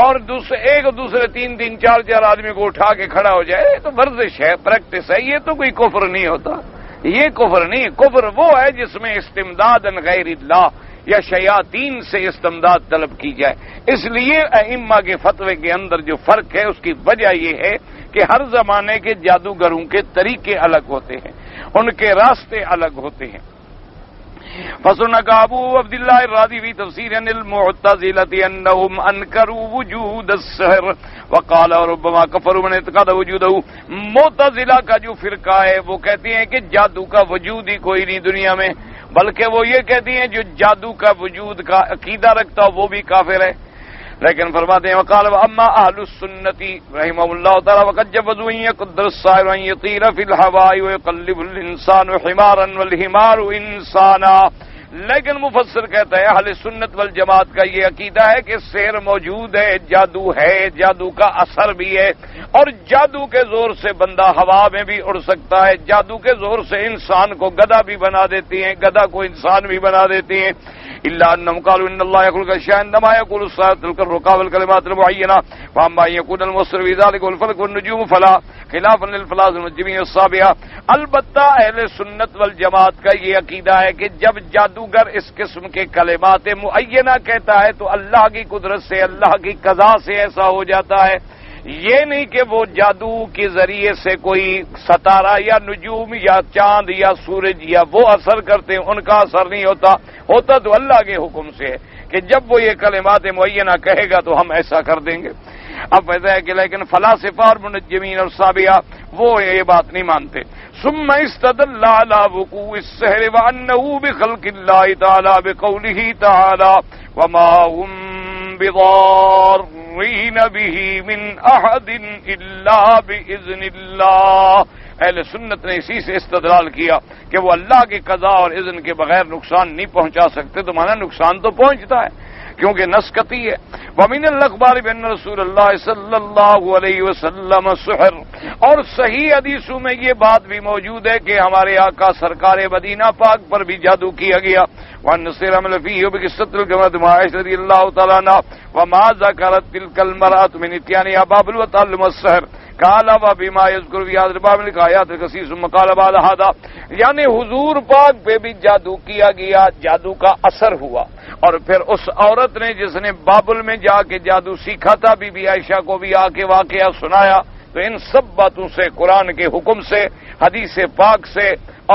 اور ایک دوسرے 3-3 4-4 آدمی کو اٹھا کے کھڑا ہو جائے. یہ تو ورزش ہے پریکٹس ہے. یہ تو کوئی کفر نہیں ہوتا. یہ کفر نہیں. کفر وہ ہے جس میں استمداد غیر اللہ یا شیاطین سے استمداد طلب کی جائے. اس لیے ائمہ کے فتوے کے اندر جو فرق ہے اس کی وجہ یہ ہے کہ ہر زمانے کے جادوگروں کے طریقے الگ ہوتے ہیں ان کے راستے الگ ہوتے ہیں. فسنك ابو عبد الله الرازي في تفسير المعتزلة انهم انكروا وجود السحر وقال ربما كفروا من اعتقاد وجوده. معتزلہ کا جو فرقہ ہے وہ کہتے ہیں کہ جادو کا وجود ہی کوئی نہیں دنیا میں بلکہ وہ یہ کہتی ہیں جو جادو کا وجود کا عقیدہ رکھتا ہو وہ بھی کافر ہے. لیکن فرماتے ہیں وقال اما اهل السنة رحمهم الله تعالى وقد جوزوا ان يقدر الساحر ان يطير في الهواء ويقلب الانسان حمارا والحمار انسانا. لیکن مفسر کہتا ہے اہل سنت والجماعت کا یہ عقیدہ ہے کہ سحر موجود ہے جادو کا اثر بھی ہے اور جادو کے زور سے بندہ ہوا میں بھی اڑ سکتا ہے. جادو کے زور سے انسان کو گدھا بھی بنا دیتی ہیں گدھا کو انسان بھی بنا دیتی ہیں. الا انهم قالوا ان الله يخلق الاشياء عندما يقول الساحر تلك الرقى والكلمات المعينه فاما يكون المصر في ذلك والفلك والنجوم فلا خلافا للفلاسفه المجرمين الصابئه. البتہ اہل سنت والجماعت کا یہ عقیدہ ہے کہ جب جادوگر اس قسم کے کلمات معینہ کہتا ہے تو اللہ کی قدرت سے اللہ کی قضا سے ایسا ہو جاتا ہے. یہ نہیں کہ وہ جادو کے ذریعے سے کوئی ستارہ یا نجوم یا چاند یا سورج یا وہ اثر کرتے ہیں ان کا اثر نہیں ہوتا تو اللہ کے حکم سے ہے کہ جب وہ یہ کلمات معینہ کہے گا تو ہم ایسا کر دیں گے. اب ایسا ہے کہ لیکن فلاسفہ اور منجمین اور صابئہ وہ یہ بات نہیں مانتے. ثم استدل على وقوع السحر وانه بخلق الله تعالى بقوله تعالى وما هم بضارين به من احد الا باذن الله. اہل سنت نے اسی سے استدلال کیا کہ وہ اللہ کی قضا اور اذن کے بغیر نقصان نہیں پہنچا سکتے. تو مانا نقصان تو پہنچتا ہے کیونکہ نص قطعی ہے. ومن الاخبار بان رسول اللہ صلی اللہ علیہ وسلم سحر. اور صحیح حدیثوں میں یہ بات بھی موجود ہے کہ ہمارے آقا سرکار مدینہ پاک پر بھی جادو کیا گیا. وان نصير عمل فيه بقصة الجمرة مع عائشة رضي الله تعالى عنها وما ذكرت تلك المرأة من اتيان بابل وتعلم السحر قال وبما يذكر في هذا الباب من آیات کثیر ثم قال بعد هذا، یعنی حضور پاک پہ بھی جادو کیا گیا، جادو کا اثر ہوا، اور پھر اس عورت نے جس نے بابل میں جا کے جادو سیکھا تھا بی بی عائشہ کو بھی آ کے واقعہ سنایا، تو ان سب باتوں سے، قرآن کے حکم سے، حدیث پاک سے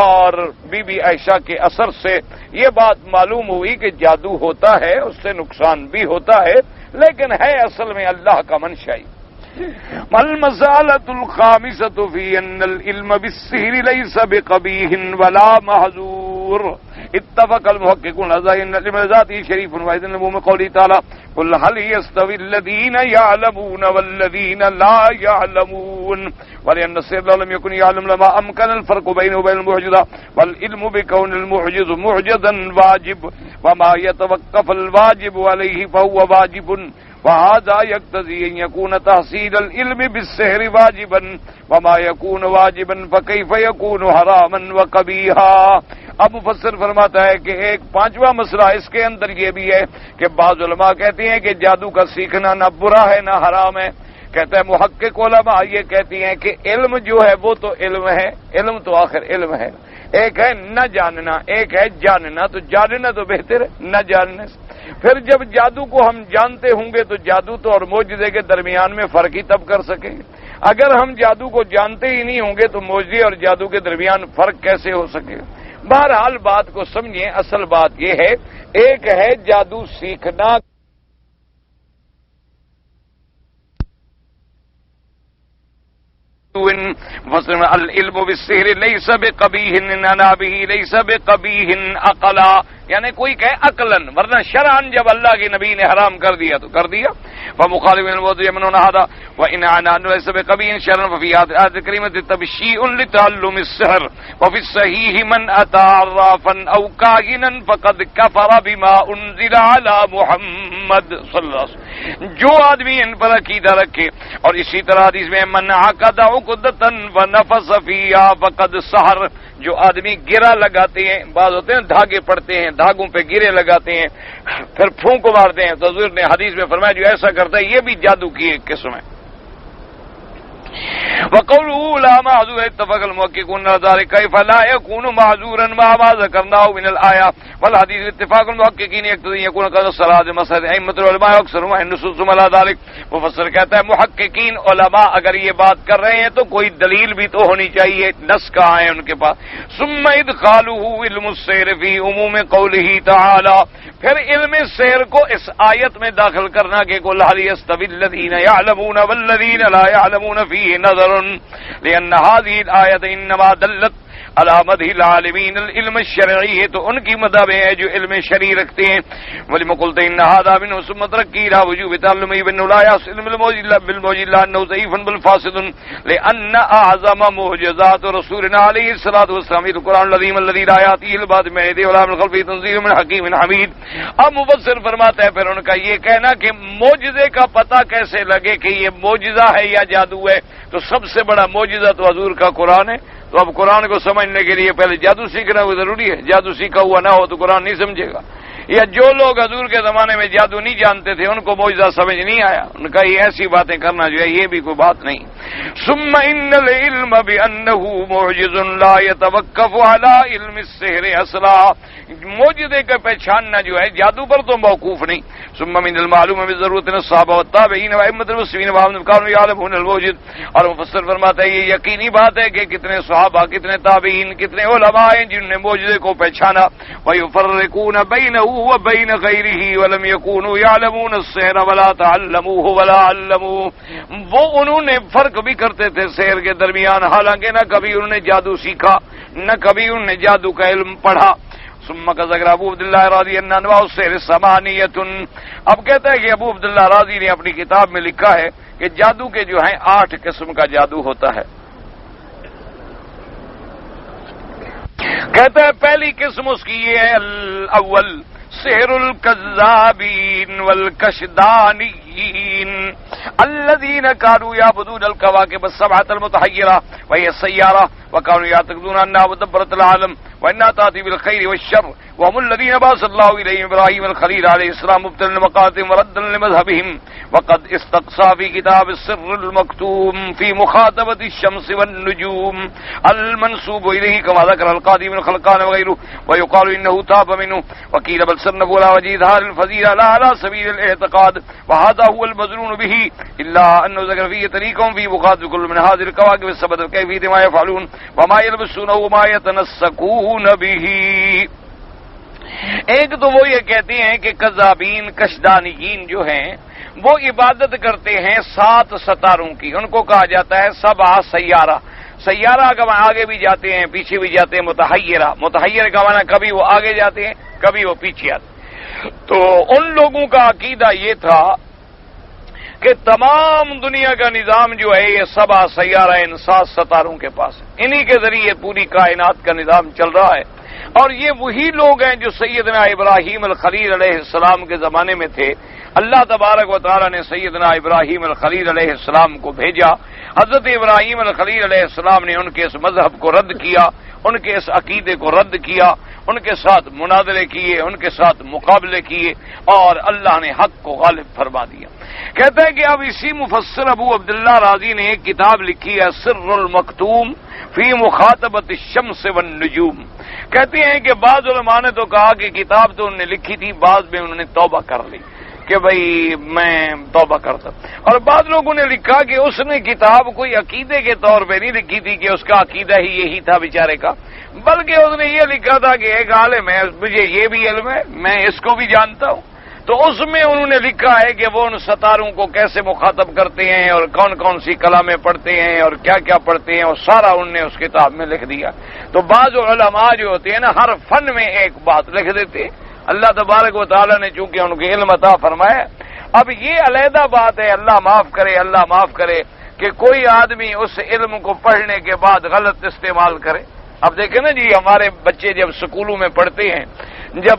اور بی بی عائشہ کے اثر سے یہ بات معلوم ہوئی کہ جادو ہوتا ہے، اس سے نقصان بھی ہوتا ہے، لیکن ہے اصل میں اللہ کا منشائی۔ والمسألة الخامسة في أن العلم بالسحر ليس بقبيح ولا محظور، اتفق المحققون على أن العلم ذاته شريف، وإذن المهم قوله تعالى قل هل يستوي الذين يعلمون والذين لا يعلمون، ولأن السحر لو لم يكن يعلم لما أمكن الفرق بينه وبين المعجزة، والعلم بكون المعجز معجزا واجب، وما يتوقف الواجب عليه فهو واجب، وهذا يقتضي أن يكون تحصيل العلم بالسحر واجبا، وما يكون واجبا فكيف يكون حراما وقبيحا۔ اب مفسر فرماتا ہے کہ ایک پانچواں مسئلہ اس کے اندر یہ بھی ہے کہ بعض علماء کہتے ہیں کہ جادو کا سیکھنا نہ برا ہے نہ حرام ہے، کہتا ہے محقق علماء یہ کہتی ہیں کہ علم جو ہے وہ تو علم ہے، علم تو آخر علم ہے، ایک ہے نہ جاننا، ایک ہے جاننا، تو جاننا تو بہتر ہے نہ جاننے سے۔ پھر جب جادو کو ہم جانتے ہوں گے تو جادو تو اور معجزے کے درمیان میں فرق ہی تب کر سکیں گے، اگر ہم جادو کو جانتے ہی نہیں ہوں گے تو معجزے اور جادو کے درمیان فرق کیسے ہو سکے گا؟ بہرحال بات کو سمجھیں، اصل بات یہ ہے، ایک ہے جادو سیکھنا، العلم بالسحر ليس بقبیح اننا به ليس بقبیح عقلا، یعنی کوئی کہے عقلاً، ورنہ شرعاً جب اللہ کے نبی نے حرام کر دیا تو کر دیا، فمخالف الوضع يمنون هذا وان عنا ليس بقبیح شرعا، ففي آيات الكريمة تبشيء لتعلم السحر، وفي الصحيح من أتى عرافا أو كاهنا فقد كفر بما أنزل على محمد صلی اللہ علیہ وسلم، جو آدمی ان پر عقیدہ رکھے، اور اسی طرح حدیث میں من عقد عقدة ونفس فيها فقد سحر، جو آدمی گرہ لگاتے ہیں، بعض ہوتے ہیں دھاگے پڑتے ہیں، دھاگوں پہ گرے لگاتے ہیں پھر پھونک مارتے ہیں، تو حضور نے حدیث میں فرمایا جو ایسا کرتا ہے یہ بھی جادو کی ایک قسم ہے۔ وقوله لا معذور اتفق المحققون على ذلك، كيف لا يكون معذورا مع ما ذكرناه من الآية والحديث، اتفاق المحققين يقتضي ان يكون قد الصلاة مسألة أئمة العلماء أكثرهم عن النصوص على ذلك۔ مفسر کہتا ہے محققین علماء اگر یہ بات کر رہے ہیں تو کوئی دلیل بھی تو ہونی چاہیے، نص کہاں ہے ان کے پاس۔ ثم ادخاله علم السحر في عموم قوله تعالى، پھر علم سحر کو اس آیت میں داخل کرنا کہ قل هل يستوي الذين يعلمون والذين لا يعلمون فيه نظر، لأن هذه الآية إنما دلت على مدح العالمين العلم الشرعي، تو ان کی مدح ہے جو علم شرعی رکھتے ہیں۔ ولما قلت ان هذا منه ثم تركي الى وجوب تعلمه بانه لا يصل بالموجز انه ضعيف بل فاسد، لان اعظم معجزات رسولنا عليه الصلاه والسلام القران العظيم الذي لا ياتيه الباطل من يده ولا من خلفه تنزيل من حكيم حميد۔ اب مفسر فرماتا ہے پھر ان کا یہ کہنا کہ معجزے کا پتہ کیسے لگے کہ یہ معجزہ ہے یا جادو ہے، تو سب سے بڑا معجزہ تو حضور کا قرآن ہے، تو اب قرآن کو سمجھنے کے لیے پہلے جادو سیکھنا وہ ضروری ہے، جادو سیکھا ہوا نہ ہو تو قرآن نہیں سمجھے گا۔ یا جو لوگ حضور کے زمانے میں جادو نہیں جانتے تھے ان کو معجزہ سمجھ نہیں آیا، ان کا یہ ایسی باتیں کرنا جو ہے یہ بھی کوئی بات نہیں۔ ثم ان العلم بانه معجز لا يتوقف على علم السحر اصلا، معجزے کا پہچاننا جو ہے جادو پر تو موقوف نہیں۔ ثم من المعلوم بالضرورت الصحابہ والتابعین وائمۃ المسلمین وهم كانوا يعلمون الموجز، اور مفسر فرماتا ہے یہ یقینی بات ہے کہ کتنے صحابہ، کتنے تابعین، کتنے علماء ہیں جنہوں نے معجزے کو پہچانا۔ ويفرقون بينه وبين غيره ولم يكونوا يعلمون السحر ولا تعلموه ولا علموه، وہ انہوں نے فرق بھی کرتے تھے سحر کے درمیان، حالانکہ نہ کبھی انہوں نے جادو سیکھا نہ کبھی انہوں نے جادو کا علم پڑھا۔ ثم ذکر ابو عبداللہ راضی ان انواع السحر ثمانیۃ، اب کہتا ہے کہ ابو عبداللہ راضی نے اپنی کتاب میں لکھا ہے کہ جادو کے جو ہیں 8 قسم کا جادو ہوتا ہے۔ کہتا ہے پہلی قسم اس کی یہ ہے الاول سحر الكذابین والکشدانیین الذین كانوا يعبدون الكواكب السبعة المتحيرة وهي السيارة وكانوا يعتقدون أنها مدبرة العالم وأنها تأتي بالخير والشر وهم الذين بعث الله إليهم إبراهيم الخليل عليه السلام مبتلا لمقاتهم وردا لمذهبهم وقد استقصى في كتاب السر المكتوم في مخاطبة الشمس والنجوم المنسوب إليه كما ذكر القاضي بن خلقان وغيره ويقال إنه تاب منه وقيل بل صنفوا على وجه إظهار الفضيلة لا على سبيل الاعتقاد وهذا هو المظنون به إلا أنه ذكر فيه طريقهم في مخاطبة كل من هذه الكواكب السبب كيفية ما يفعلون وما يلبسون وما يتنسكون به. ایک تو وہ یہ کہتے ہیں کہ کذابین کشدانیین جو ہیں وہ عبادت کرتے ہیں 7 ستاروں کی، ان کو کہا جاتا ہے 7 سیارہ. سیارہ کا معنی آگے بھی جاتے ہیں پیچھے بھی جاتے ہیں، متحیرہ، متحیر کا معنی کبھی وہ آگے جاتے ہیں کبھی وہ پیچھے آتے ہیں. تو ان لوگوں کا عقیدہ یہ تھا کہ تمام دنیا کا نظام جو ہے یہ 7 سیارہ ان 7 ستاروں کے پاس ہے، انہی کے ذریعے پوری کائنات کا نظام چل رہا ہے. اور یہ وہی لوگ ہیں جو سیدنا ابراہیم الخلیل علیہ السلام کے زمانے میں تھے. اللہ تبارک و تعالی نے سیدنا ابراہیم الخلیل علیہ السلام کو بھیجا. حضرت ابراہیم الخلیل علیہ السلام نے ان کے اس مذہب کو رد کیا، ان کے اس عقیدے کو رد کیا، ان کے ساتھ مناظرے کیے، ان کے ساتھ مقابلے کیے اور اللہ نے حق کو غالب فرما دیا. کہتے ہیں کہ اب اسی مفسر ابو عبداللہ رازی نے ایک کتاب لکھی ہے سر المکتوم فی مخاطبۃ الشمس والنجوم. کہتے ہیں کہ بعض علماء نے تو کہا کہ کتاب تو انہوں نے لکھی تھی، بعض میں انہوں نے توبہ کر لی کہ بھئی میں توبہ کرتا، اور بعض لوگوں نے لکھا کہ اس نے کتاب کوئی عقیدے کے طور پہ نہیں لکھی تھی کہ اس کا عقیدہ ہی یہی تھا بیچارے کا، بلکہ اس نے یہ لکھا تھا کہ ایک عالم ہے، مجھے یہ بھی علم ہے، میں اس کو بھی جانتا ہوں. تو اس میں انہوں نے لکھا ہے کہ وہ ان ستاروں کو کیسے مخاطب کرتے ہیں اور کون کون سی کلامیں پڑھتے ہیں اور کیا کیا پڑھتے ہیں، اور سارا انہوں نے اس کتاب میں لکھ دیا. تو بعض علماء جو ہوتے ہیں نا ہر فن میں ایک بات لکھ دیتے ہیں. اللہ تبارک و تعالیٰ نے چونکہ ان کے علم عطا فرمایا. اب یہ علیحدہ بات ہے، اللہ معاف کرے، اللہ معاف کرے کہ کوئی آدمی اس علم کو پڑھنے کے بعد غلط استعمال کرے. اب دیکھیں نا جی، ہمارے بچے جب سکولوں میں پڑھتے ہیں، جب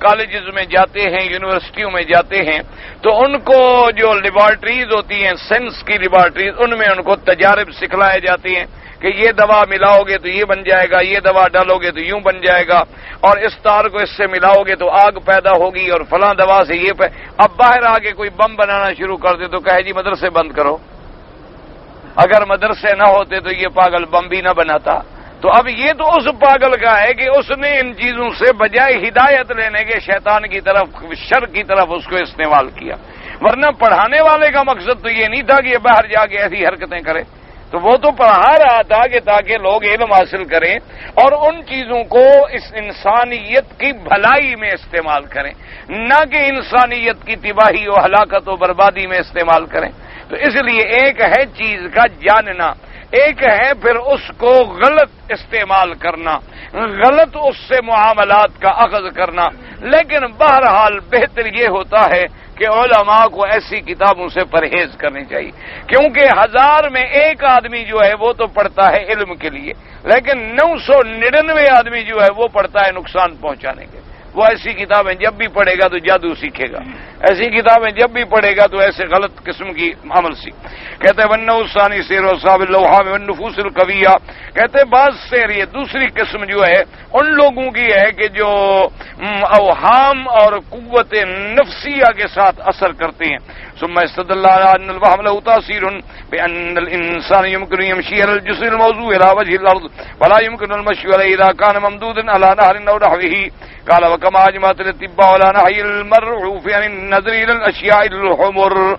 کالجز میں جاتے ہیں، یونیورسٹیوں میں جاتے ہیں، تو ان کو جو لیبارٹریز ہوتی ہیں، سائنس کی لیبارٹریز، ان میں ان کو تجارب سکھلائے جاتے ہیں کہ یہ دوا ملاؤ گے تو یہ بن جائے گا، یہ دوا ڈالو گے تو یوں بن جائے گا، اور اس تار کو اس سے ملاؤ گے تو آگ پیدا ہوگی، اور فلاں دوا سے یہ اب باہر آ کے کوئی بم بنانا شروع کر دے تو کہے جی مدرسے بند کرو. اگر مدرسے نہ ہوتے تو یہ پاگل بم بھی نہ بناتا. تو اب یہ تو اس پاگل کا ہے کہ اس نے ان چیزوں سے بجائے ہدایت لینے کے شیطان کی طرف، شر کی طرف اس کو استعمال کیا. ورنہ پڑھانے والے کا مقصد تو یہ نہیں تھا کہ یہ باہر جا کے ایسی حرکتیں کرے. تو وہ تو پڑھا رہا تھا کہ تاکہ لوگ علم حاصل کریں اور ان چیزوں کو اس انسانیت کی بھلائی میں استعمال کریں، نہ کہ انسانیت کی تباہی و ہلاکت و بربادی میں استعمال کریں. تو اس لیے ایک ہے چیز کا جاننا، ایک ہے پھر اس کو غلط استعمال کرنا، غلط اس سے معاملات کا اخذ کرنا. لیکن بہرحال بہتر یہ ہوتا ہے کہ علماء کو ایسی کتابوں سے پرہیز کرنی چاہیے، کیونکہ 1000 میں ایک آدمی جو ہے وہ تو پڑھتا ہے علم کے لیے، لیکن 999 آدمی جو ہے وہ پڑھتا ہے نقصان پہنچانے کے. وہ ایسی کتابیں جب بھی پڑھے گا تو جادو سیکھے گا، ایسی کتابیں جب بھی پڑھے گا تو ایسے غلط قسم کی عمل سیکھ. کہتے ہیں ونثانی سیر و صاحب اللوحام والنفوس القویہ. کہتے ہیں بعض سیر، یہ دوسری قسم جو ہے ان لوگوں کی ہے کہ جو اوہام اور قوت نفسیہ کے ساتھ اثر کرتے ہیں. ثم استدل على ان الوهم له تاثير بان الانسان يمكن يمشي على الجسر الموضوع الى وجه الارض ولا يمكن المشي عليه اذا كان ممدودا على نهر او نحوه. قال وكما اجمعت الاطباء على نهي المرعوف عن النظر الى الاشياء الحمر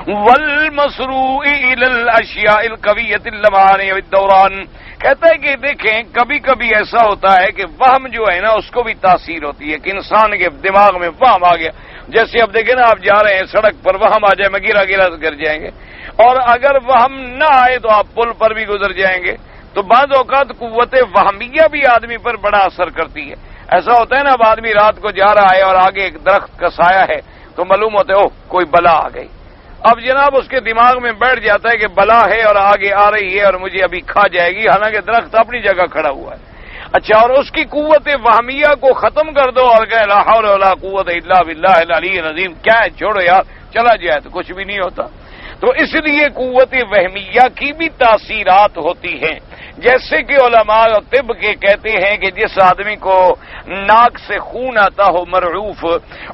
والمسروع الى الاشياء القويه اللمعان والدوران. کہتا ہے کہ دیکھیں کبھی کبھی ایسا ہوتا ہے کہ وہم جو ہے نا اس کو بھی تاثیر ہوتی ہے کہ انسان کے دماغ میں وہم آ گیا. جیسے اب دیکھیں نا آپ جا رہے ہیں سڑک پر، وہم آ جائے میں گرا گر جائیں گے، اور اگر وہم نہ آئے تو آپ پل پر بھی گزر جائیں گے. تو بعض اوقات قوت وہمیہ بھی آدمی پر بڑا اثر کرتی ہے. ایسا ہوتا ہے نا اب آدمی رات کو جا رہا ہے اور آگے ایک درخت کا سایہ ہے تو معلوم ہوتا ہے اوہ کوئی بلا آ گئی. اب جناب اس کے دماغ میں بیٹھ جاتا ہے کہ بلا ہے اور آگے آ رہی ہے اور مجھے ابھی کھا جائے گی، حالانکہ درخت اپنی جگہ کھڑا ہوا ہے. اچھا، اور اس کی قوت وہمیہ کو ختم کر دو اور کہ لا حول ولا قوت الا باللہ العلی العظیم، کیا ہے چھوڑو یار، چلا جائے تو کچھ بھی نہیں ہوتا. تو اس لیے قوت وہمیہ کی بھی تاثیرات ہوتی ہیں، جیسے کہ علماء طب کے کہتے ہیں کہ جس آدمی کو ناک سے خون آتا ہو مرعوف،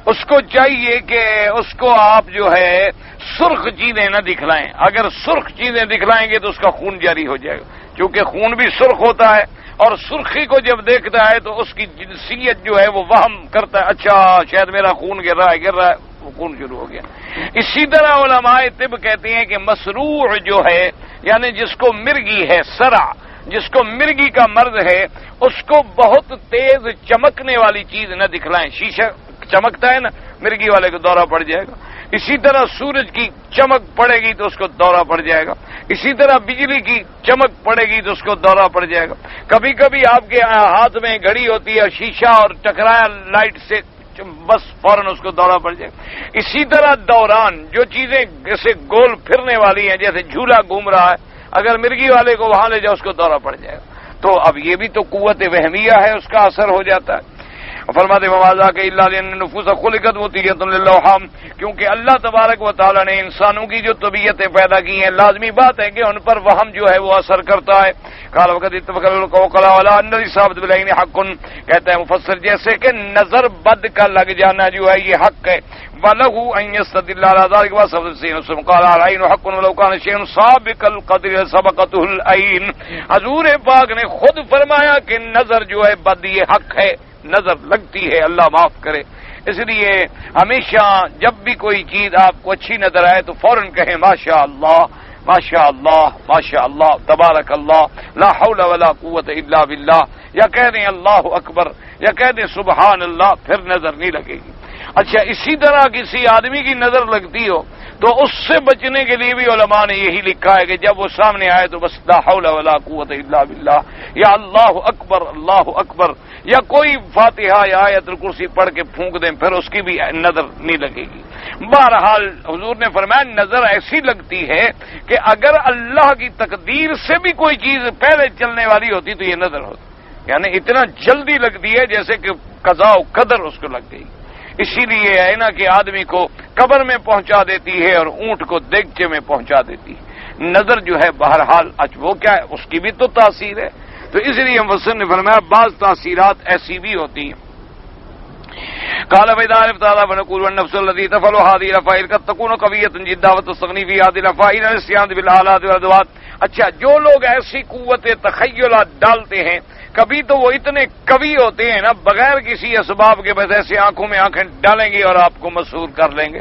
اس کو چاہیے کہ اس کو آپ جو ہے سرخ چیزیں نہ دکھلائیں، اگر سرخ چیزیں دکھلائیں گے تو اس کا خون جاری ہو جائے گا، کیونکہ خون بھی سرخ ہوتا ہے، اور سرخی کو جب دیکھتا ہے تو اس کی جنسیت جو ہے وہ وہم کرتا ہے، اچھا شاید میرا خون گر رہا ہے، وہ خون شروع ہو گیا۔ اسی طرح علماء طب کہتے ہیں کہ مسروع جو ہے، یعنی جس کو مرگی ہے، سرع، جس کو مرگی کا مرض ہے، اس کو بہت تیز چمکنے والی چیز نہ دکھلائیں، شیشہ چمکتا ہے نا، مرگی والے کو دورہ پڑ جائے گا۔ اسی طرح سورج کی چمک پڑے گی تو اس کو دورہ پڑ جائے گا، اسی طرح بجلی کی چمک پڑے گی تو اس کو دورہ پڑ جائے گا۔ کبھی کبھی آپ کے ہاتھ میں گھڑی ہوتی ہے، شیشہ اور ٹکرایا لائٹ سے، بس فوراً اس کو دورہ پڑ جائے گا۔ اسی طرح دوران، جو چیزیں جیسے گول پھرنے والی ہیں، جیسے جھولا گھوم رہا ہے، اگر مرگی والے کو وہاں لے جاؤ اس کو دورہ پڑ جائے گا۔ تو اب یہ بھی تو قوت وہمیہ ہے، اس کا اثر ہو جاتا ہے۔ فرماتے مواضع کے اللہ لأن النفوس خلقت مطیعۃ للأوہام، کیونکہ اللہ تبارک و تعالی نے انسانوں کی جو طبیعتیں پیدا کی ہیں، لازمی بات ہے کہ ان پر وہم جو ہے وہ اثر کرتا ہے۔ قال وقد اتفق العقلاء على ان الاصابة بالعين حق، کہتا ہے مفسر جیسے کہ نظر بد کا لگ جانا جو ہے یہ حق ہے، وله ان يستدل على ذلك وصف السين قال العين حق ولو كان شيء سابق القدر سبقته العين، حضور پاک نے خود فرمایا کہ نظر جو ہے بد یہ حق ہے، نظر لگتی ہے، اللہ معاف کرے۔ اس لیے ہمیشہ جب بھی کوئی چیز آپ کو اچھی نظر آئے تو فوراً کہیں ماشاء اللہ ماشاء اللہ ماشاء اللہ تبارک اللہ لا حول ولا قوت الا باللہ، یا کہہ دیں اللہ اکبر، یا کہہ دیں سبحان اللہ، پھر نظر نہیں لگے گی۔ اچھا، اسی طرح کسی آدمی کی نظر لگتی ہو تو اس سے بچنے کے لیے بھی علماء نے یہی لکھا ہے کہ جب وہ سامنے آئے تو بس لا حول ولا قوت الا باللہ، یا اللہ اکبر، یا کوئی فاتحہ یا آیت الکرسی پڑھ کے پھونک دیں، پھر اس کی بھی نظر نہیں لگے گی۔ بہرحال حضور نے فرمایا نظر ایسی لگتی ہے کہ اگر اللہ کی تقدیر سے بھی کوئی چیز پہلے چلنے والی ہوتی تو یہ نظر ہوتی، یعنی اتنا جلدی لگتی ہے جیسے کہ قضاء و قدر اس کو لگ گئی۔ اسی لیے ہے نا کہ آدمی کو قبر میں پہنچا دیتی ہے اور اونٹ کو دیگچے میں پہنچا دیتی ہے نظر جو ہے۔ بہرحال وہ کیا ہے، اس کی بھی تو تاثیر ہے۔ تو اس لیے مفسر نے فرمایا بعض تاثیرات ایسی بھی ہوتی ہیں۔ قال فإذا عرفت هذا فنقول والنفس التي تفعل هذه الأفعال قد تكون قوية جدا وتستغني في هذه الأفعال عن الاستعانة بالآلات والأدوات۔ اچھا، جو لوگ ایسی قوت تخیلات ڈالتے ہیں، کبھی تو وہ اتنے قوی ہوتے ہیں نا، بغیر کسی اسباب کے بس ایسے آنکھوں میں آنکھیں ڈالیں گے اور آپ کو مسحور کر لیں گے،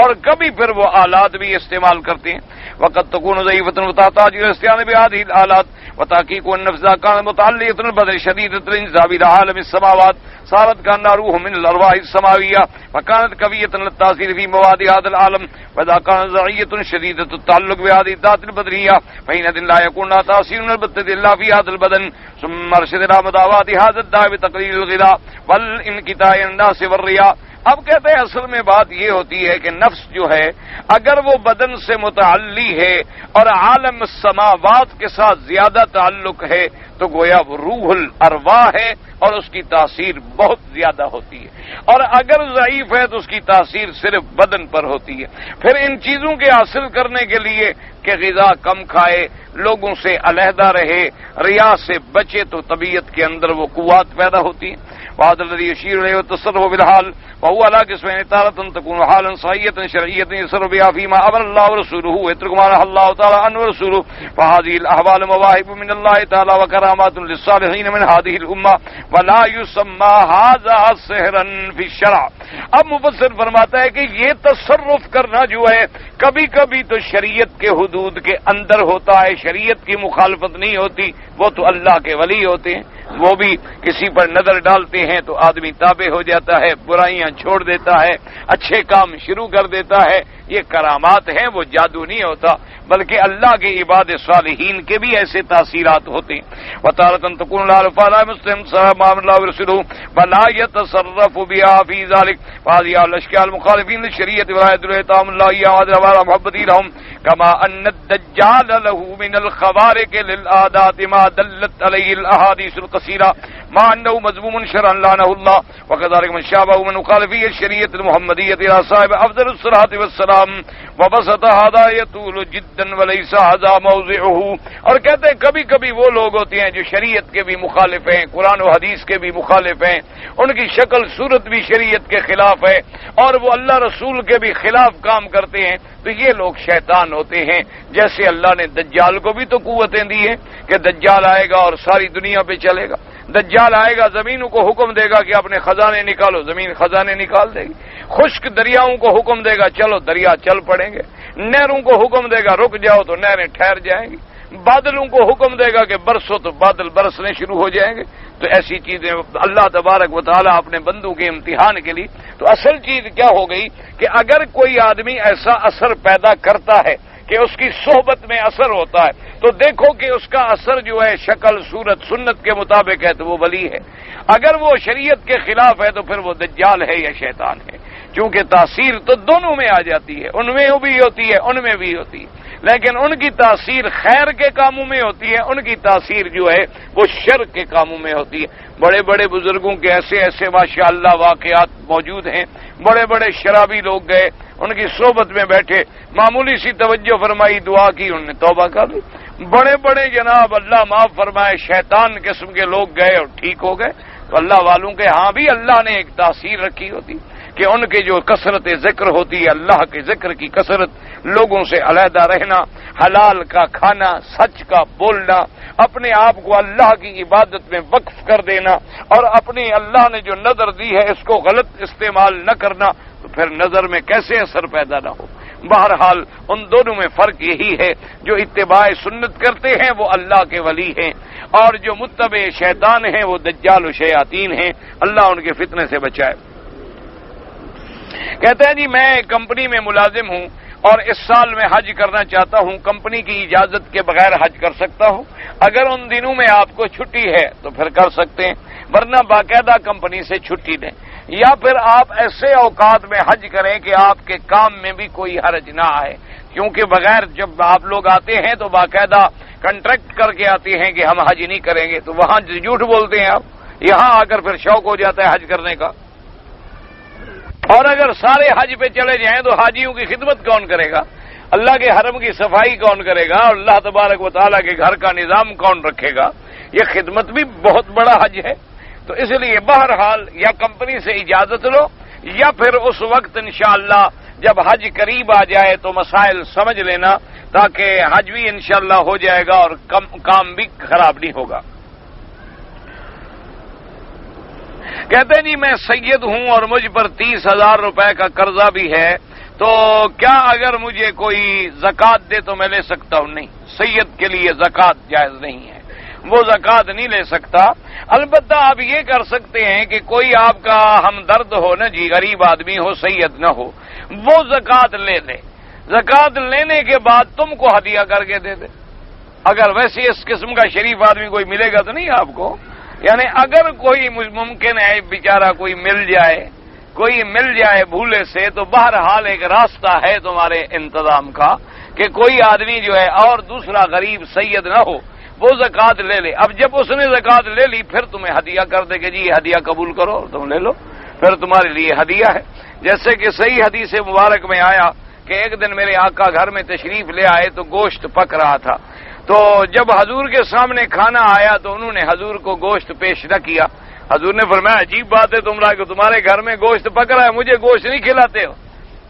اور کبھی پھر وہ آلات بھی استعمال کرتے ہیں۔ وقد تكون ضعيفة وتحتاج إلى الاستعانة بهذه الآلات وتحقيق النفس إذا كانت متعلقة بالبدن شديدة الانجذاب إلى عالم السماوات صارت كأنها روح من الأرواح السماوية وكانت قوية للتأثير في مواد هذا العالم، وإذا كانت ضعيفة شديدة التعلق بهذه الذات البدنية فحينئذ لا يكون لها تأثير البتة إلا في هذا البدن. ثم أرشد إلى مداواة هذا الداء بتقليل الغذاء والانقطاع عن الناس والرياء۔ اب کہتے ہیں اصل میں بات یہ ہوتی ہے کہ نفس جو ہے اگر وہ بدن سے متعلق ہے اور عالم السماوات کے ساتھ زیادہ تعلق ہے تو گویا وہ روح الارواح ہے اور اس کی تاثیر بہت زیادہ ہوتی ہے، اور اگر ضعیف ہے تو اس کی تاثیر صرف بدن پر ہوتی ہے۔ پھر ان چیزوں کے حاصل کرنے کے لیے کہ غذا کم کھائے، لوگوں سے علیحدہ رہے، ریا سے بچے، تو طبیعت کے اندر وہ قوات پیدا ہوتی ہیں۔ وهذا الذي يشير اليه التصرف بالحال وهو على قسمين، تارة تكون حالا صحيحة شرعية يتصرف بها فيما امر الله ورسوله ويترك ما نهى الله تعالى عنه ورسوله، فهذه الاحوال مواهب من الله تعالى وكرامات للصالحين من هذه الامه ولا يسمى هذا سحرا في الشرع۔ اب مفسر فرماتا ہے کہ یہ تصرف کرنا جو ہے کبھی کبھی تو شریعت کے حدود کے اندر ہوتا ہے، شریعت کی مخالفت نہیں ہوتی، وہ تو اللہ کے ولی ہوتے ہیں، وہ بھی کسی پر نظر ڈالتے ہیں تو آدمی تابع ہو جاتا ہے، برائیاں چھوڑ دیتا ہے، اچھے کام شروع کر دیتا ہے۔ یہ کرامات ہیں، وہ جادو نہیں ہوتا، بلکہ اللہ کے عباد صالحین کے بھی ایسے تاثیرات ہوتے ہیں۔ وَتَارَةً تَكُونُ الْأَلْفَاظُ مُسْلِمٌ مَا أَمَرَ اللَّهُ وَرَسُولُهُ وَلَا يَتَصَرَّفُ بِهَا فِي ذَلِكَ فَهَذِهِ الْأَشْكَالُ الْمُخَالِفِينَ لِلشَّرِيعَةِ وَلَا يَدُلُّ إِطْعَامُ اللَّهِ وَعَدْلُهُ وَمُحَبَّتِهِ لَهُمْ كَمَا أَنَّ الدَّجَّالَ لَهُ مِنَ الْخَوَارِقِ لِلْعَادَاتِ مَا دَلَّتْ عَلَيْهِ الْأَحَادِيثُ الْقَصِيرَةُ مع انه مذموم شرعا لعنه الله وكذلك من شابه من قال في الشريعه المحمديه الى صاحب افضل الصلاه والسلام وبسط هذا يطول جدا وليس هذا موضعه. اور کہتے ہیں کبھی کبھی وہ لوگ ہوتے ہیں جو شریعت کے بھی مخالف ہیں، قرآن و حدیث کے بھی مخالف ہیں، ان کی شکل صورت بھی شریعت کے خلاف ہے اور وہ اللہ رسول کے بھی خلاف کام کرتے ہیں، تو یہ لوگ شیطان ہوتے ہیں. جیسے اللہ نے دجال کو بھی تو قوتیں دی ہیں کہ دجال آئے گا اور ساری دنیا پہ چلے گا. دجال آئے گا، زمینوں کو حکم دے گا کہ اپنے خزانے نکالو، زمین خزانے نکال دے گی. خشک دریاؤں کو حکم دے گا چلو، دریا چل پڑیں گے. نہروں کو حکم دے گا رک جاؤ تو نہریں ٹھہر جائیں گی. بادلوں کو حکم دے گا کہ برسو تو بادل برسنے شروع ہو جائیں گے. تو ایسی چیزیں اللہ تبارک و تعالیٰ اپنے بندوں کے امتحان کے لیے. تو اصل چیز کیا ہو گئی کہ اگر کوئی آدمی ایسا اثر پیدا کرتا ہے کہ اس کی صحبت میں اثر ہوتا ہے تو دیکھو کہ اس کا اثر جو ہے شکل صورت سنت کے مطابق ہے تو وہ ولی ہے. اگر وہ شریعت کے خلاف ہے تو پھر وہ دجال ہے یا شیطان ہے. کیونکہ تاثیر تو دونوں میں آ جاتی ہے، ان میں بھی ہوتی ہے ان میں بھی ہوتی ہے، لیکن ان کی تاثیر خیر کے کاموں میں ہوتی ہے، ان کی تاثیر جو ہے وہ شر کے کاموں میں ہوتی ہے. بڑے بڑے بزرگوں کے ایسے ایسے ماشاءاللہ واقعات موجود ہیں. بڑے بڑے شرابی لوگ گئے، ان کی صحبت میں بیٹھے، معمولی سی توجہ فرمائی، دعا کی، انہوں نے توبہ کر لی. بڑے بڑے جناب اللہ معاف فرمائے شیطان قسم کے لوگ گئے اور ٹھیک ہو گئے. تو اللہ والوں کے ہاں بھی اللہ نے ایک تاثیر رکھی ہوتی کہ ان کے جو کثرت ذکر ہوتی ہے، اللہ کے ذکر کی کثرت، لوگوں سے علیحدہ رہنا، حلال کا کھانا، سچ کا بولنا، اپنے آپ کو اللہ کی عبادت میں وقف کر دینا اور اپنی اللہ نے جو نظر دی ہے اس کو غلط استعمال نہ کرنا، تو پھر نظر میں کیسے اثر پیدا نہ ہو. بہرحال ان دونوں میں فرق یہی ہے، جو اتباع سنت کرتے ہیں وہ اللہ کے ولی ہیں اور جو متبع شیطان ہیں وہ دجال و شیاطین ہیں. اللہ ان کے فتنے سے بچائے. کہتے ہیں جی میں کمپنی میں ملازم ہوں اور اس سال میں حج کرنا چاہتا ہوں، کمپنی کی اجازت کے بغیر حج کر سکتا ہوں؟ اگر ان دنوں میں آپ کو چھٹی ہے تو پھر کر سکتے ہیں، ورنہ باقاعدہ کمپنی سے چھٹی دیں. یا پھر آپ ایسے اوقات میں حج کریں کہ آپ کے کام میں بھی کوئی حرج نہ آئے، کیونکہ بغیر جب آپ لوگ آتے ہیں تو باقاعدہ کنٹریکٹ کر کے آتے ہیں کہ ہم حج نہیں کریں گے، تو وہاں جھوٹ بولتے ہیں آپ. یہاں آ کر پھر شوق ہو جاتا ہے حج کرنے کا. اور اگر سارے حج پہ چلے جائیں تو حاجیوں کی خدمت کون کرے گا؟ اللہ کے حرم کی صفائی کون کرے گا؟ اور اللہ تبارک و تعالیٰ کے گھر کا نظام کون رکھے گا؟ یہ خدمت بھی بہت بڑا حج ہے. تو اس لیے بہرحال یا کمپنی سے اجازت لو یا پھر اس وقت انشاءاللہ جب حج قریب آ جائے تو مسائل سمجھ لینا تاکہ حج بھی انشاءاللہ ہو جائے گا اور کام بھی خراب نہیں ہوگا. کہتے ہیں جی میں سید ہوں اور مجھ پر 30,000 روپے کا قرضہ بھی ہے، تو کیا اگر مجھے کوئی زکوٰۃ دے تو میں لے سکتا ہوں؟ نہیں، سید کے لیے زکوٰۃ جائز نہیں ہے، وہ زکوٰۃ نہیں لے سکتا. البتہ آپ یہ کر سکتے ہیں کہ کوئی آپ کا ہمدرد ہو نا جی، غریب آدمی ہو، سید نہ ہو، وہ زکوٰۃ لے لے. زکوٰۃ لینے کے بعد تم کو ہدیہ کر کے دے دے. اگر ویسے اس قسم کا شریف آدمی کوئی ملے گا تو نہیں آپ کو، یعنی اگر کوئی ممکن ہے بیچارہ کوئی مل جائے بھولے سے، تو بہرحال ایک راستہ ہے تمہارے انتظام کا کہ کوئی آدمی جو ہے اور دوسرا غریب سید نہ ہو وہ زکوٰۃ لے لے. اب جب اس نے زکوٰۃ لے لی پھر تمہیں ہدیہ کر دے کہ جی یہ ہدیہ قبول کرو، تم لے لو، پھر تمہارے لیے ہدیہ ہے. جیسے کہ صحیح حدیث مبارک میں آیا کہ ایک دن میرے آقا گھر میں تشریف لے آئے تو گوشت پک رہا تھا. تو جب حضور کے سامنے کھانا آیا تو انہوں نے حضور کو گوشت پیش نہ کیا. حضور نے فرمایا عجیب بات ہے تمہارے گھر میں گوشت پک رہا ہے، مجھے گوشت نہیں کھلاتے ہو.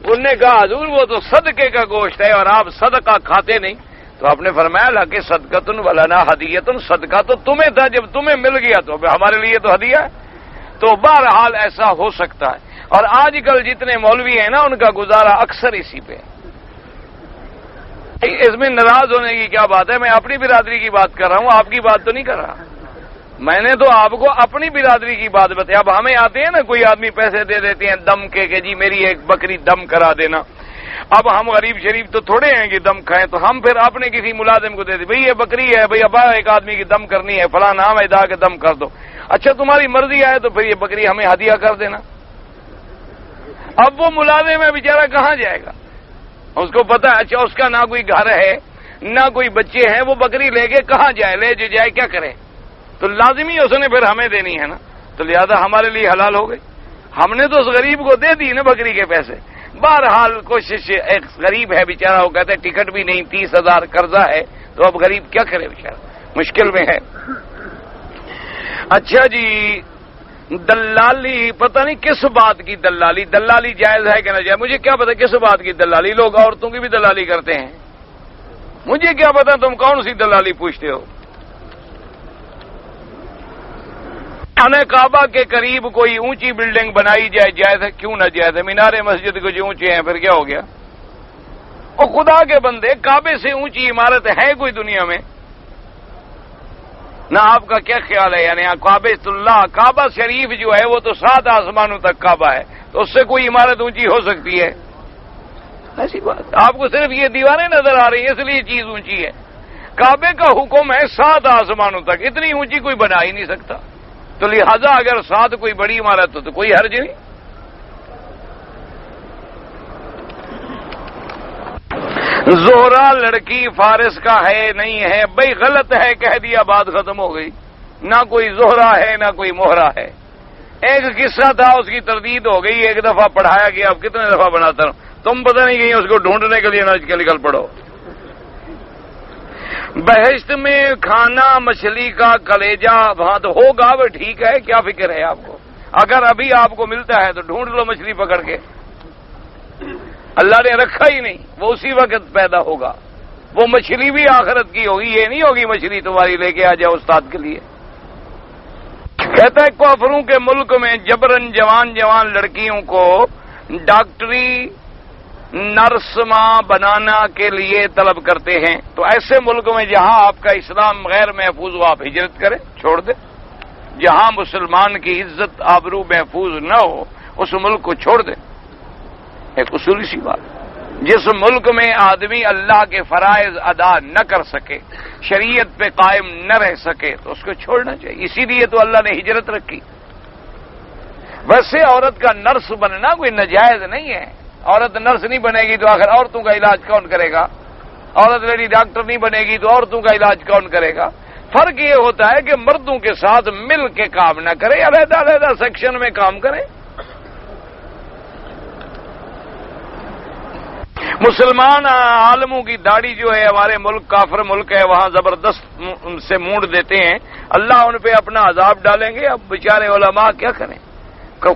انہوں نے کہا حضور وہ تو صدقے کا گوشت ہے اور آپ صدقہ کھاتے نہیں. تو آپ نے فرمایا لا کہ صدقۃ ولنا ہدیۃ، صدقہ تو تمہیں تھا، جب تمہیں مل گیا تو ہمارے لیے تو ہدیہ ہے. تو بہرحال ایسا ہو سکتا ہے. اور آج کل جتنے مولوی ہیں نا ان کا گزارا اکثر اسی پہ. اس میں ناراض ہونے کی کیا بات ہے؟ میں اپنی برادری کی بات کر رہا ہوں، آپ کی بات تو نہیں کر رہا. میں نے تو آپ کو اپنی برادری کی بات بتائی. اب ہمیں آتے ہیں نا کوئی آدمی پیسے دے دیتے ہیں دم کے کہ جی میری ایک بکری دم کرا دینا. اب ہم غریب شریف تو تھوڑے ہیں کہ دم کھائیں، تو ہم پھر اپنے کسی ملازم کو دے دیں بھئی یہ بکری ہے، بھئی ابا ایک آدمی کی دم کرنی ہے، فلاں نام ہے، دا کے دم کر دو. اچھا تمہاری مرضی آئے تو پھر یہ بکری ہمیں ہدیہ کر دینا. اب وہ ملازم ہے بیچارہ کہاں جائے گا؟ اس کو پتا ہے اچھا اس کا نہ کوئی گھر ہے نہ کوئی بچے ہیں، وہ بکری لے کے کہاں جائے؟ لے جو جائے کیا کرے؟ تو لازمی اس نے پھر ہمیں دینی ہے نا، تو لہذا ہمارے لیے حلال ہو گئی. ہم نے تو اس غریب کو دے دی نا بکری کے پیسے. بہرحال کوشش، ایک غریب ہے بیچارہ، وہ کہتے ہیں ٹکٹ بھی نہیں، 30,000 قرضہ ہے، تو اب غریب کیا کرے بیچارہ، مشکل میں ہے. اچھا جی، دلالی، پتہ نہیں کس بات کی دلالی. دلالی جائز ہے کہ نہ جائز، مجھے کیا پتا کس بات کی دلالی. لوگ عورتوں کی بھی دلالی کرتے ہیں، مجھے کیا پتا تم کون سی دلالی پوچھتے ہو. خانہ کعبہ کے قریب کوئی اونچی بلڈنگ بنائی جائے، جائز ہے؟ کیوں نہ جائز ہے؟ مینارے مسجد کو جو اونچے ہیں پھر کیا ہو گیا؟ اور خدا کے بندے، کعبے سے اونچی عمارت ہے کوئی دنیا میں؟ نہ آپ کا کیا خیال ہے؟ یعنی کعبۃ اللہ، کعبہ شریف جو ہے وہ تو 7 آسمانوں تک کعبہ ہے، تو اس سے کوئی عمارت اونچی ہو سکتی ہے؟ ایسی بات. آپ کو صرف یہ دیواریں نظر آ رہی ہیں اس لیے چیز اونچی ہے. کعبے کا حکم ہے 7 آسمانوں تک، اتنی اونچی کوئی بنا ہی نہیں سکتا. تو لہذا اگر 7 کوئی بڑی عمارت ہو تو کوئی حرج نہیں. زہرا لڑکی فارس کا ہے نہیں ہے؟ بھائی غلط ہے کہہ دیا، بات ختم ہو گئی. نہ کوئی زہرا ہے نہ کوئی مہرا ہے. ایک قصہ تھا، اس کی تردید ہو گئی، ایک دفعہ پڑھایا گیا، اب کتنے دفعہ بناتا ہوں. تم پتہ نہیں کہیں اس کو ڈھونڈنے کے لیے نکل پڑو. بہشت میں کھانا مچھلی کا کلیجہ وہاں تو ہوگا، وہ ٹھیک ہے، کیا فکر ہے آپ کو؟ اگر ابھی آپ کو ملتا ہے تو ڈھونڈ لو مچھلی پکڑ کے. اللہ نے رکھا ہی نہیں، وہ اسی وقت پیدا ہوگا. وہ مچھلی بھی آخرت کی ہوگی، یہ نہیں ہوگی مچھلی تمہاری لے کے آ جاؤ استاد کے لیے. کہتا ہے کافروں کے ملک میں جبرن جوان لڑکیوں کو ڈاکٹری نرس ماں بنانا کے لیے طلب کرتے ہیں. تو ایسے ملک میں جہاں آپ کا اسلام غیر محفوظ ہو، آپ ہجرت کریں، چھوڑ دیں. جہاں مسلمان کی عزت آبرو محفوظ نہ ہو اس ملک کو چھوڑ دیں. ایک اصولی سی بات. جس ملک میں آدمی اللہ کے فرائض ادا نہ کر سکے، شریعت پہ قائم نہ رہ سکے، تو اس کو چھوڑنا چاہیے. اسی لیے تو اللہ نے ہجرت رکھی. ویسے عورت کا نرس بننا کوئی ناجائز نہیں ہے. عورت نرس نہیں بنے گی تو آخر عورتوں کا علاج کون کرے گا؟ عورت لیڈی ڈاکٹر نہیں بنے گی تو عورتوں کا علاج کون کرے گا؟ فرق یہ ہوتا ہے کہ مردوں کے ساتھ مل کے کام نہ کرے، علیحدہ علیحدہ سیکشن میں کام کرے. مسلمان عالموں کی داڑھی جو ہے، ہمارے ملک کافر ملک ہے، وہاں زبردست سے مونڈ دیتے ہیں. اللہ ان پہ اپنا عذاب ڈالیں گے. اب بیچارے علماء کیا کریں؟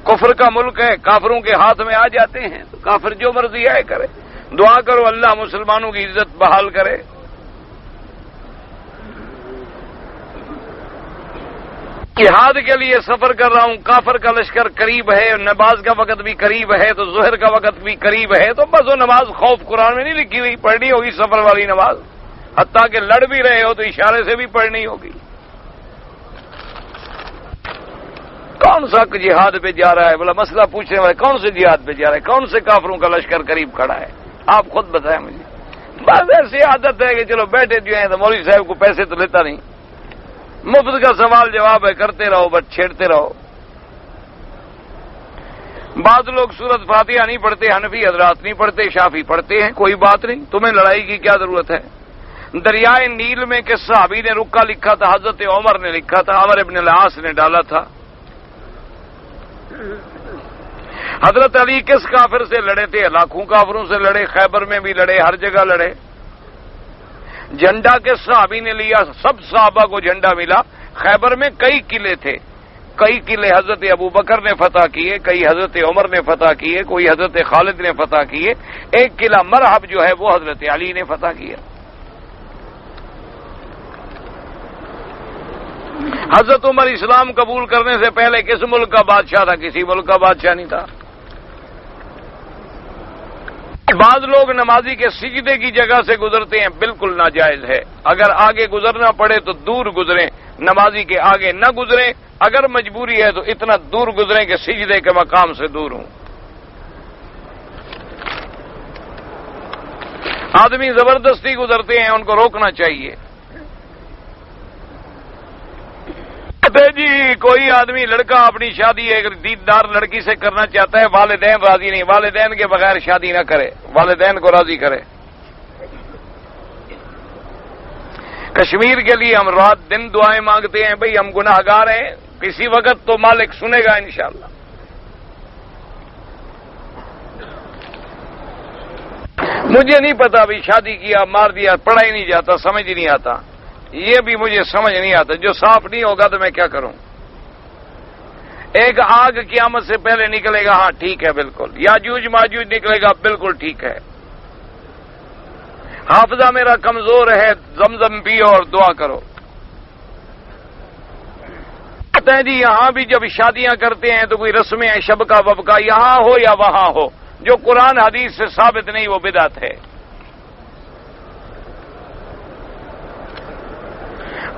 کفر کا ملک ہے، کافروں کے ہاتھ میں آ جاتے ہیں تو کافر جو مرضی آئے کرے. دعا کرو اللہ مسلمانوں کی عزت بحال کرے. جہاد کے لیے سفر کر رہا ہوں، کافر کا لشکر قریب ہے، نماز کا وقت بھی قریب ہے، تو ظہر کا وقت بھی قریب ہے، تو بس وہ نماز خوف قرآن میں نہیں لکھی ہوئی، پڑھنی ہوگی سفر والی نماز. حتیٰ کہ لڑ بھی رہے ہو تو اشارے سے بھی پڑھنی ہوگی. کون سا جہاد پہ جا رہا ہے؟ بولا مسئلہ پوچھنے والے کون سے جہاد پہ جا رہا ہے؟ کون سے کافروں کا لشکر قریب کھڑا ہے؟ آپ خود بتائیں مجھے. بس ایسی عادت ہے کہ چلو بیٹھے جو ہیں تو مولوی صاحب کو پیسے تو لیتا نہیں، مفت کا سوال جواب ہے، کرتے رہو، بس چھیڑتے رہو. بعض لوگ سورت فاتحہ نہیں پڑھتے، حنفی حضرات نہیں پڑھتے، شافعی پڑھتے ہیں. کوئی بات نہیں، تمہیں لڑائی کی کیا ضرورت ہے؟ دریائے نیل میں کس صحابی نے رکا لکھا تھا؟ حضرت عمر نے لکھا تھا، عمر ابن العاص نے ڈالا تھا. حضرت علی کس کافر سے لڑے تھے؟ لاکھوں کافروں سے لڑے، خیبر میں بھی لڑے، ہر جگہ لڑے. جھنڈا کس صحابی نے لیا؟ سب صحابہ کو جھنڈا ملا. خیبر میں کئی قلعے تھے، کئی قلعے حضرت ابو بکر نے فتح کیے، کئی حضرت عمر نے فتح کیے، کوئی حضرت خالد نے فتح کیے. ایک قلعہ مرحب جو ہے وہ حضرت علی نے فتح کیا. حضرت عمر اسلام قبول کرنے سے پہلے کس ملک کا بادشاہ تھا؟ کسی ملک کا بادشاہ نہیں تھا. بعض لوگ نمازی کے سجدے کی جگہ سے گزرتے ہیں، بالکل ناجائز ہے. اگر آگے گزرنا پڑے تو دور گزریں، نمازی کے آگے نہ گزریں. اگر مجبوری ہے تو اتنا دور گزریں کہ سجدے کے مقام سے دور ہوں. آدمی زبردستی گزرتے ہیں، ان کو روکنا چاہیے. جی کوئی آدمی لڑکا اپنی شادی ایک دیندار لڑکی سے کرنا چاہتا ہے، والدین راضی نہیں، والدین کے بغیر شادی نہ کرے، والدین کو راضی کرے. کشمیر کے لیے ہم رات دن دعائیں مانگتے ہیں، بھئی ہم گناہ گار ہیں، کسی وقت تو مالک سنے گا انشاءاللہ۔ مجھے نہیں پتا بھی شادی کیا مار دیا پڑھا ہی نہیں جاتا، سمجھ ہی نہیں آتا، یہ بھی مجھے سمجھ نہیں آتا۔ جو صاف نہیں ہوگا تو میں کیا کروں؟ ایک آگ قیامت سے پہلے نکلے گا، ہاں ٹھیک ہے بالکل، یاجوج ماجوج نکلے گا، بالکل ٹھیک ہے۔ حافظہ میرا کمزور ہے، زمزم پیو اور دعا کرو۔ کہتے ہیں جی یہاں بھی جب شادیاں کرتے ہیں تو کوئی رسمیں ہیں شب کا وب کا، یہاں ہو یا وہاں ہو، جو قرآن حدیث سے ثابت نہیں وہ بدعت ہے۔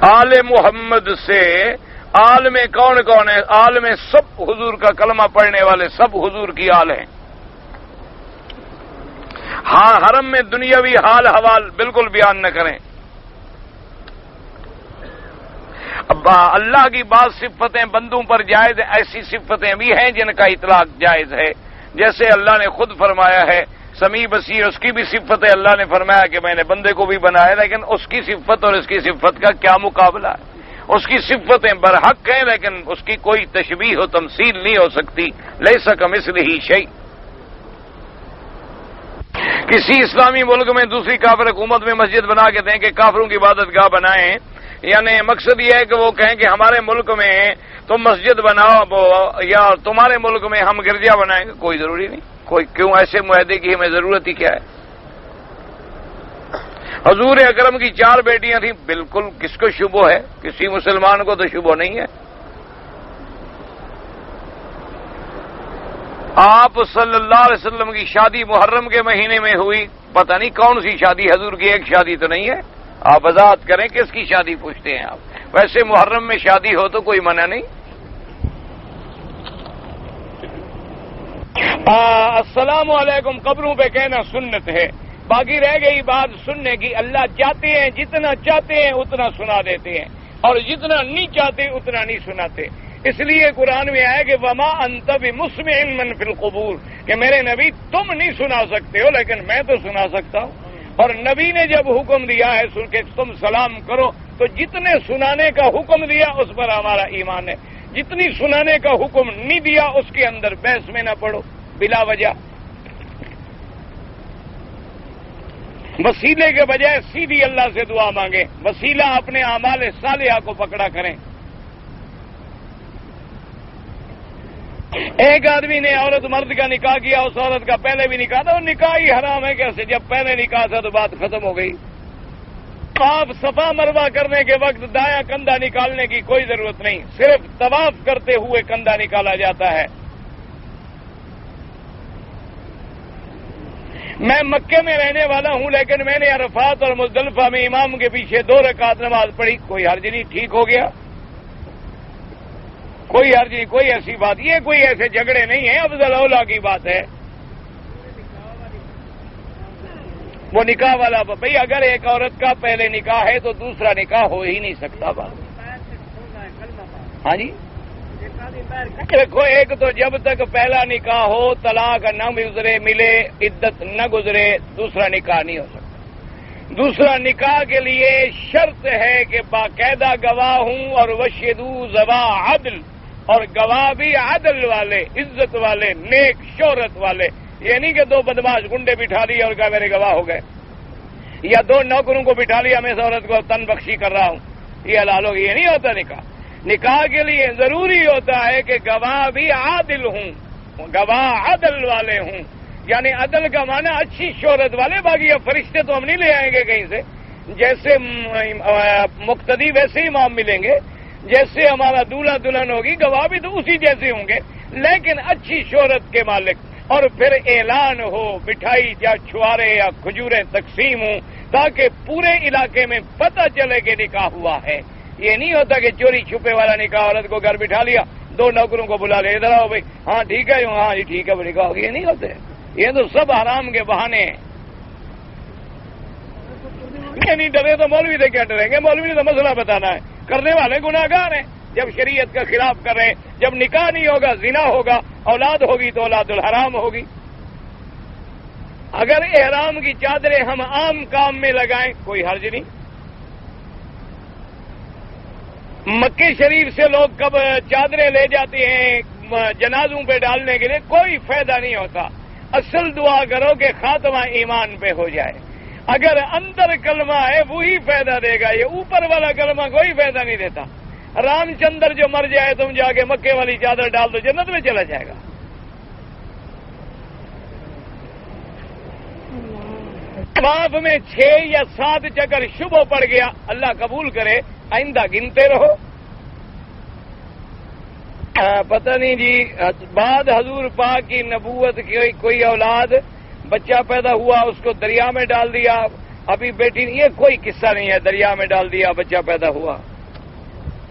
آل محمد سے آل میں کون کون ہے؟ آل میں سب حضور کا کلمہ پڑھنے والے سب حضور کی آل ہیں۔ ہاں حرم میں دنیاوی حال حوال بالکل بیان نہ کریں۔ اب اللہ کی بعض صفتیں بندوں پر جائز ہیں، ایسی صفتیں بھی ہیں جن کا اطلاق جائز ہے، جیسے اللہ نے خود فرمایا ہے سمیع بصیر، اس کی بھی صفت ہے، اللہ نے فرمایا کہ میں نے بندے کو بھی بنایا، لیکن اس کی صفت اور اس کی صفت کا کیا مقابلہ ہے؟ اس کی صفتیں برحق ہیں لیکن اس کی کوئی تشبیہ و تمثیل نہیں ہو سکتی، لیس کمثلہ شیء۔ کسی اسلامی ملک میں دوسری کافر حکومت میں مسجد بنا کے دیں کہ کافروں کی عبادت گاہ بنائیں، یعنی مقصد یہ ہے کہ وہ کہیں کہ ہمارے ملک میں تم مسجد بناؤ یا تمہارے ملک میں ہم گرجا بنائیں گے، کوئی ضروری نہیں، کوئی کیوں ایسے معاہدے کی ہمیں ضرورت ہی کیا ہے؟ حضور اکرم کی 4 بیٹیاں تھیں، بالکل کس کو شبہ ہے؟ کسی مسلمان کو تو شبہ نہیں ہے۔ آپ صلی اللہ علیہ وسلم کی شادی محرم کے مہینے میں ہوئی، پتہ نہیں کون سی شادی، حضور کی ایک شادی تو نہیں ہے، آپ وضاحت کریں کس کی شادی پوچھتے ہیں آپ؟ ویسے محرم میں شادی ہو تو کوئی منع نہیں۔ السلام علیکم قبروں پہ کہنا سنت ہے، باقی رہ گئی بات سننے کی، اللہ چاہتے ہیں جتنا چاہتے ہیں اتنا سنا دیتے ہیں اور جتنا نہیں چاہتے اتنا نہیں سناتے۔ اس لیے قرآن میں آیا کہ وما انت بمسمع من فی القبور، کہ میرے نبی تم نہیں سنا سکتے ہو لیکن میں تو سنا سکتا ہوں۔ اور نبی نے جب حکم دیا ہے سن کے تم سلام کرو تو جتنے سنانے کا حکم دیا اس پر ہمارا ایمان ہے، جتنی سنانے کا حکم نہیں دیا اس کے اندر بحث میں نہ پڑو بلا وجہ۔ وسیلے کے بجائے سیدھی اللہ سے دعا مانگیں، وسیلہ اپنے اعمال صالحہ کو پکڑا کریں۔ ایک آدمی نے عورت مرد کا نکاح کیا، اس عورت کا پہلے بھی نکاح تھا، اور نکاح ہی حرام ہے کیسے؟ جب پہلے نکاح تھا تو بات ختم ہو گئی۔ طواف صفا مروہ کرنے کے وقت دایاں کندھا نکالنے کی کوئی ضرورت نہیں، صرف طواف کرتے ہوئے کندھا نکالا جاتا ہے۔ میں مکے میں رہنے والا ہوں لیکن میں نے عرفات اور مزدلفہ میں امام کے پیچھے 2 رکعت نماز پڑھی، کوئی حرج نہیں، ٹھیک ہو گیا، کوئی حرج نہیں، کوئی ایسی بات، یہ کوئی ایسے جھگڑے نہیں ہیں، افضل اولا کی بات ہے۔ وہ نکاح والا بھائی اگر ایک عورت کا پہلے نکاح ہے تو دوسرا نکاح ہو ہی نہیں سکتا بات۔ ہاں جی دیکھو، ایک تو جب تک پہلا نکاح ہو طلاق نہ گزرے ملے عدت نہ گزرے دوسرا نکاح نہیں ہو سکتا۔ دوسرا نکاح کے لیے شرط ہے کہ باقاعدہ گواہ ہوں اور وشہدوا ذوا عدل، اور گواہ بھی عدل والے، عزت والے، نیک شہرت والے، یہ نہیں کہ 2 بدماش گنڈے بٹھا لیے اور کہا میرے گواہ ہو گئے، یا 2 نوکروں کو بٹھا لیا میں اس عورت کو تن بخشی کر رہا ہوں، یہ حلال ہوگی، یہ نہیں ہوتا نکاح۔ نکاح کے لیے ضروری ہوتا ہے کہ گواہ بھی عادل ہوں، گواہ عدل والے ہوں، یعنی عدل کا معنی اچھی شہرت والے، باقی اب فرشتے تو ہم نہیں لے آئیں گے کہیں سے، جیسے مقتدی ویسے امام ملیں گے، جیسے ہمارا دولہا دلہن ہوگی گواہ بھی تو اسی جیسے ہوں گے، لیکن اچھی شہرت کے مالک، اور پھر اعلان ہو، مٹھائی یا چھوارے یا کھجوریں تقسیم ہوں تاکہ پورے علاقے میں پتہ چلے کہ نکاح ہوا ہے۔ یہ نہیں ہوتا کہ چوری چھپے والا نکاح، عورت کو گھر بٹھا لیا، 2 نوکروں کو بلا لیا، ادھر آؤ بھائی، ہاں ٹھیک ہے، ہاں جی ٹھیک ہے وہ نکاح ہوگی، یہ نہیں ہوتے، یہ تو سب حرام کے بہانے ہیں۔ یہ نہیں ڈرے تو مولوی سے کیا ڈریں گے؟ مولوی نے تو مسئلہ بتانا ہے، کرنے والے گناہ گار ہیں جب شریعت کا خلاف کر رہے ہیں۔ جب نکاح نہیں ہوگا زنا ہوگا، اولاد ہوگی تو اولاد الحرام ہوگی۔ اگر احرام کی چادریں ہم عام کام میں لگائیں کوئی حرج نہیں، مکے شریف سے لوگ کب چادریں لے جاتے ہیں جنازوں پہ ڈالنے کے لیے، کوئی فائدہ نہیں ہوتا۔ اصل دعا کرو کہ خاتمہ ایمان پہ ہو جائے۔ اگر اندر کلمہ ہے وہی فائدہ دے گا، یہ اوپر والا کلمہ کوئی فائدہ نہیں دیتا۔ رام چندر جو مر جائے تم جا کے مکے والی چادر ڈال دو، جنت میں چلا جائے گا۔ طواف میں 6 یا 7 چکر شبہ پڑ گیا، اللہ قبول کرے، آئندہ گنتے رہو۔ پتہ نہیں جی، بعد حضور پاک کی نبوت کی کوئی اولاد بچہ پیدا ہوا، اس کو دریا میں ڈال دیا، ابھی بیٹی، یہ کوئی قصہ نہیں ہے دریا میں ڈال دیا بچہ پیدا ہوا۔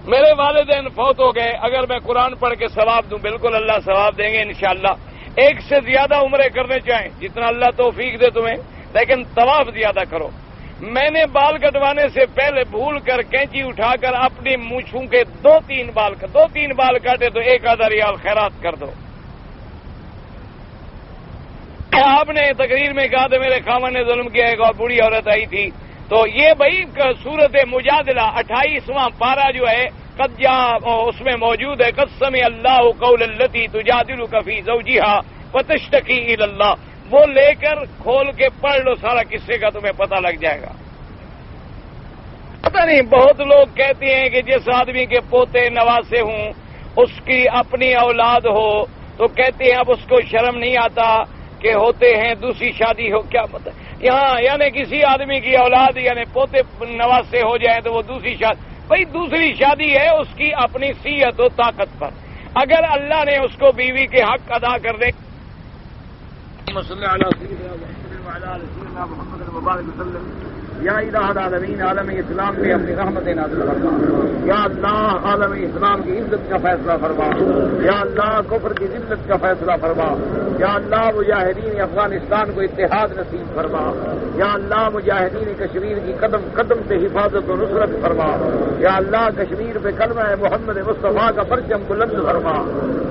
میرے والدین فوت ہو گئے، اگر میں قرآن پڑھ کے ثواب دوں بالکل اللہ ثواب دیں گے انشاءاللہ۔ ایک سے زیادہ عمرے کرنے چاہیں جتنا اللہ توفیق دے تمہیں، لیکن طواف زیادہ کرو۔ میں نے بال کٹوانے سے پہلے بھول کر کینچی اٹھا کر اپنی مونچھوں کے 2-3 بال کاٹے تو 1000 ریال خیرات کر دو۔ آپ نے تقریر میں کہا تھا میرے خاوند نے ظلم کیا، ایک اور بوڑھی عورت آئی تھی، تو یہ بھائی سورت مجادلہ 28واں پارہ جو ہے قد جاء اس میں موجود ہے، قد سمع اللہ قول التی تجادلک فی زوجہا وتشتکی الی اللہ، وہ لے کر کھول کے پڑھ لو، سارا قصے کا تمہیں پتہ لگ جائے گا۔ پتہ نہیں، بہت لوگ کہتے ہیں کہ جس آدمی کے پوتے نواسے ہوں، اس کی اپنی اولاد ہو، تو کہتے ہیں اب اس کو شرم نہیں آتا کہ ہوتے ہیں دوسری شادی ہو، کیا مطلب یہاں، یعنی کسی آدمی کی اولاد یعنی پوتے نواسے ہو جائیں تو وہ دوسری شادی، بھائی دوسری شادی ہے اس کی اپنی صحت و طاقت پر، اگر اللہ نے اس کو بیوی کے حق ادا کر دے۔ صلی اللہ علیہ وسلم، یا الہ العالمین، عالم اسلام میں اپنی رحمت نازل فرما، یا اللہ عالم اسلام کی عزت کا فیصلہ فرما، یا اللہ کفر کی ذلت کا فیصلہ فرما، یا اللہ مجاہدین افغانستان کو اتحاد نصیب فرما، یا اللہ مجاہدین کشمیر کی قدم قدم سے حفاظت و نصرت فرما، یا اللہ کشمیر پہ کلمہ محمد مصطفیٰ کا پرچم بلند فرما،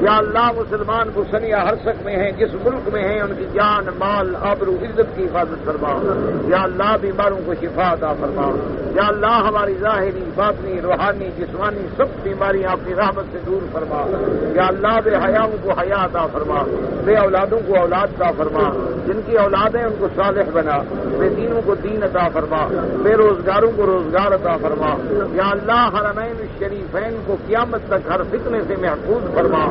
یا اللہ مسلمان کو سنیا ہر شک میں ہیں، جس ملک میں ہیں ان کی جان مال آبرو عزت کی حفاظت فرما، یا اللہ بیماروں کو شفا عطا فرما، یا اللہ ہماری ظاہری باطنی روحانی جسمانی سب بیماریاں اپنی رحمت سے دور فرما، یا اللہ بے حیاؤں کو حیا عطا فرما، بے اولادوں کو اولاد عطا فرما، جن کی اولادیں ان کو صالح بنا، بے دینوں کو دین عطا فرما، بے روزگاروں کو روزگار عطا فرما، یا اللہ حرمین الشریفین کو قیامت تک ہر فتنے سے محفوظ فرما،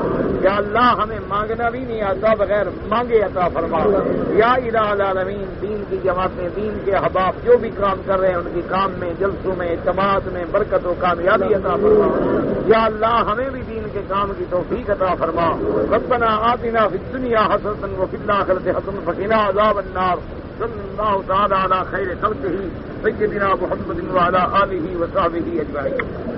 یا اللہ ہمیں مانگنا بھی نہیں آتا بغیر مانگے عطا فرما، یا الہ العالمین دین کی جماعتیں دین کے احباب جو بھی کام کر رہے ہیں ان کی کام میں جلسوں میں اجتماعات میں برکت و کامیابی عطا فرما، یا اللہ ہمیں بھی دین کے کام کی توفیق عطا فرما۔ ربنا آتنا فی الدنیا حسنۃ وفی الآخرۃ حسنۃ وقنا عذاب النار۔ صلی اللہ تعالی علی خیر خلقہ سیدنا محمد وعلی آلہ وصحبہ اجمعین۔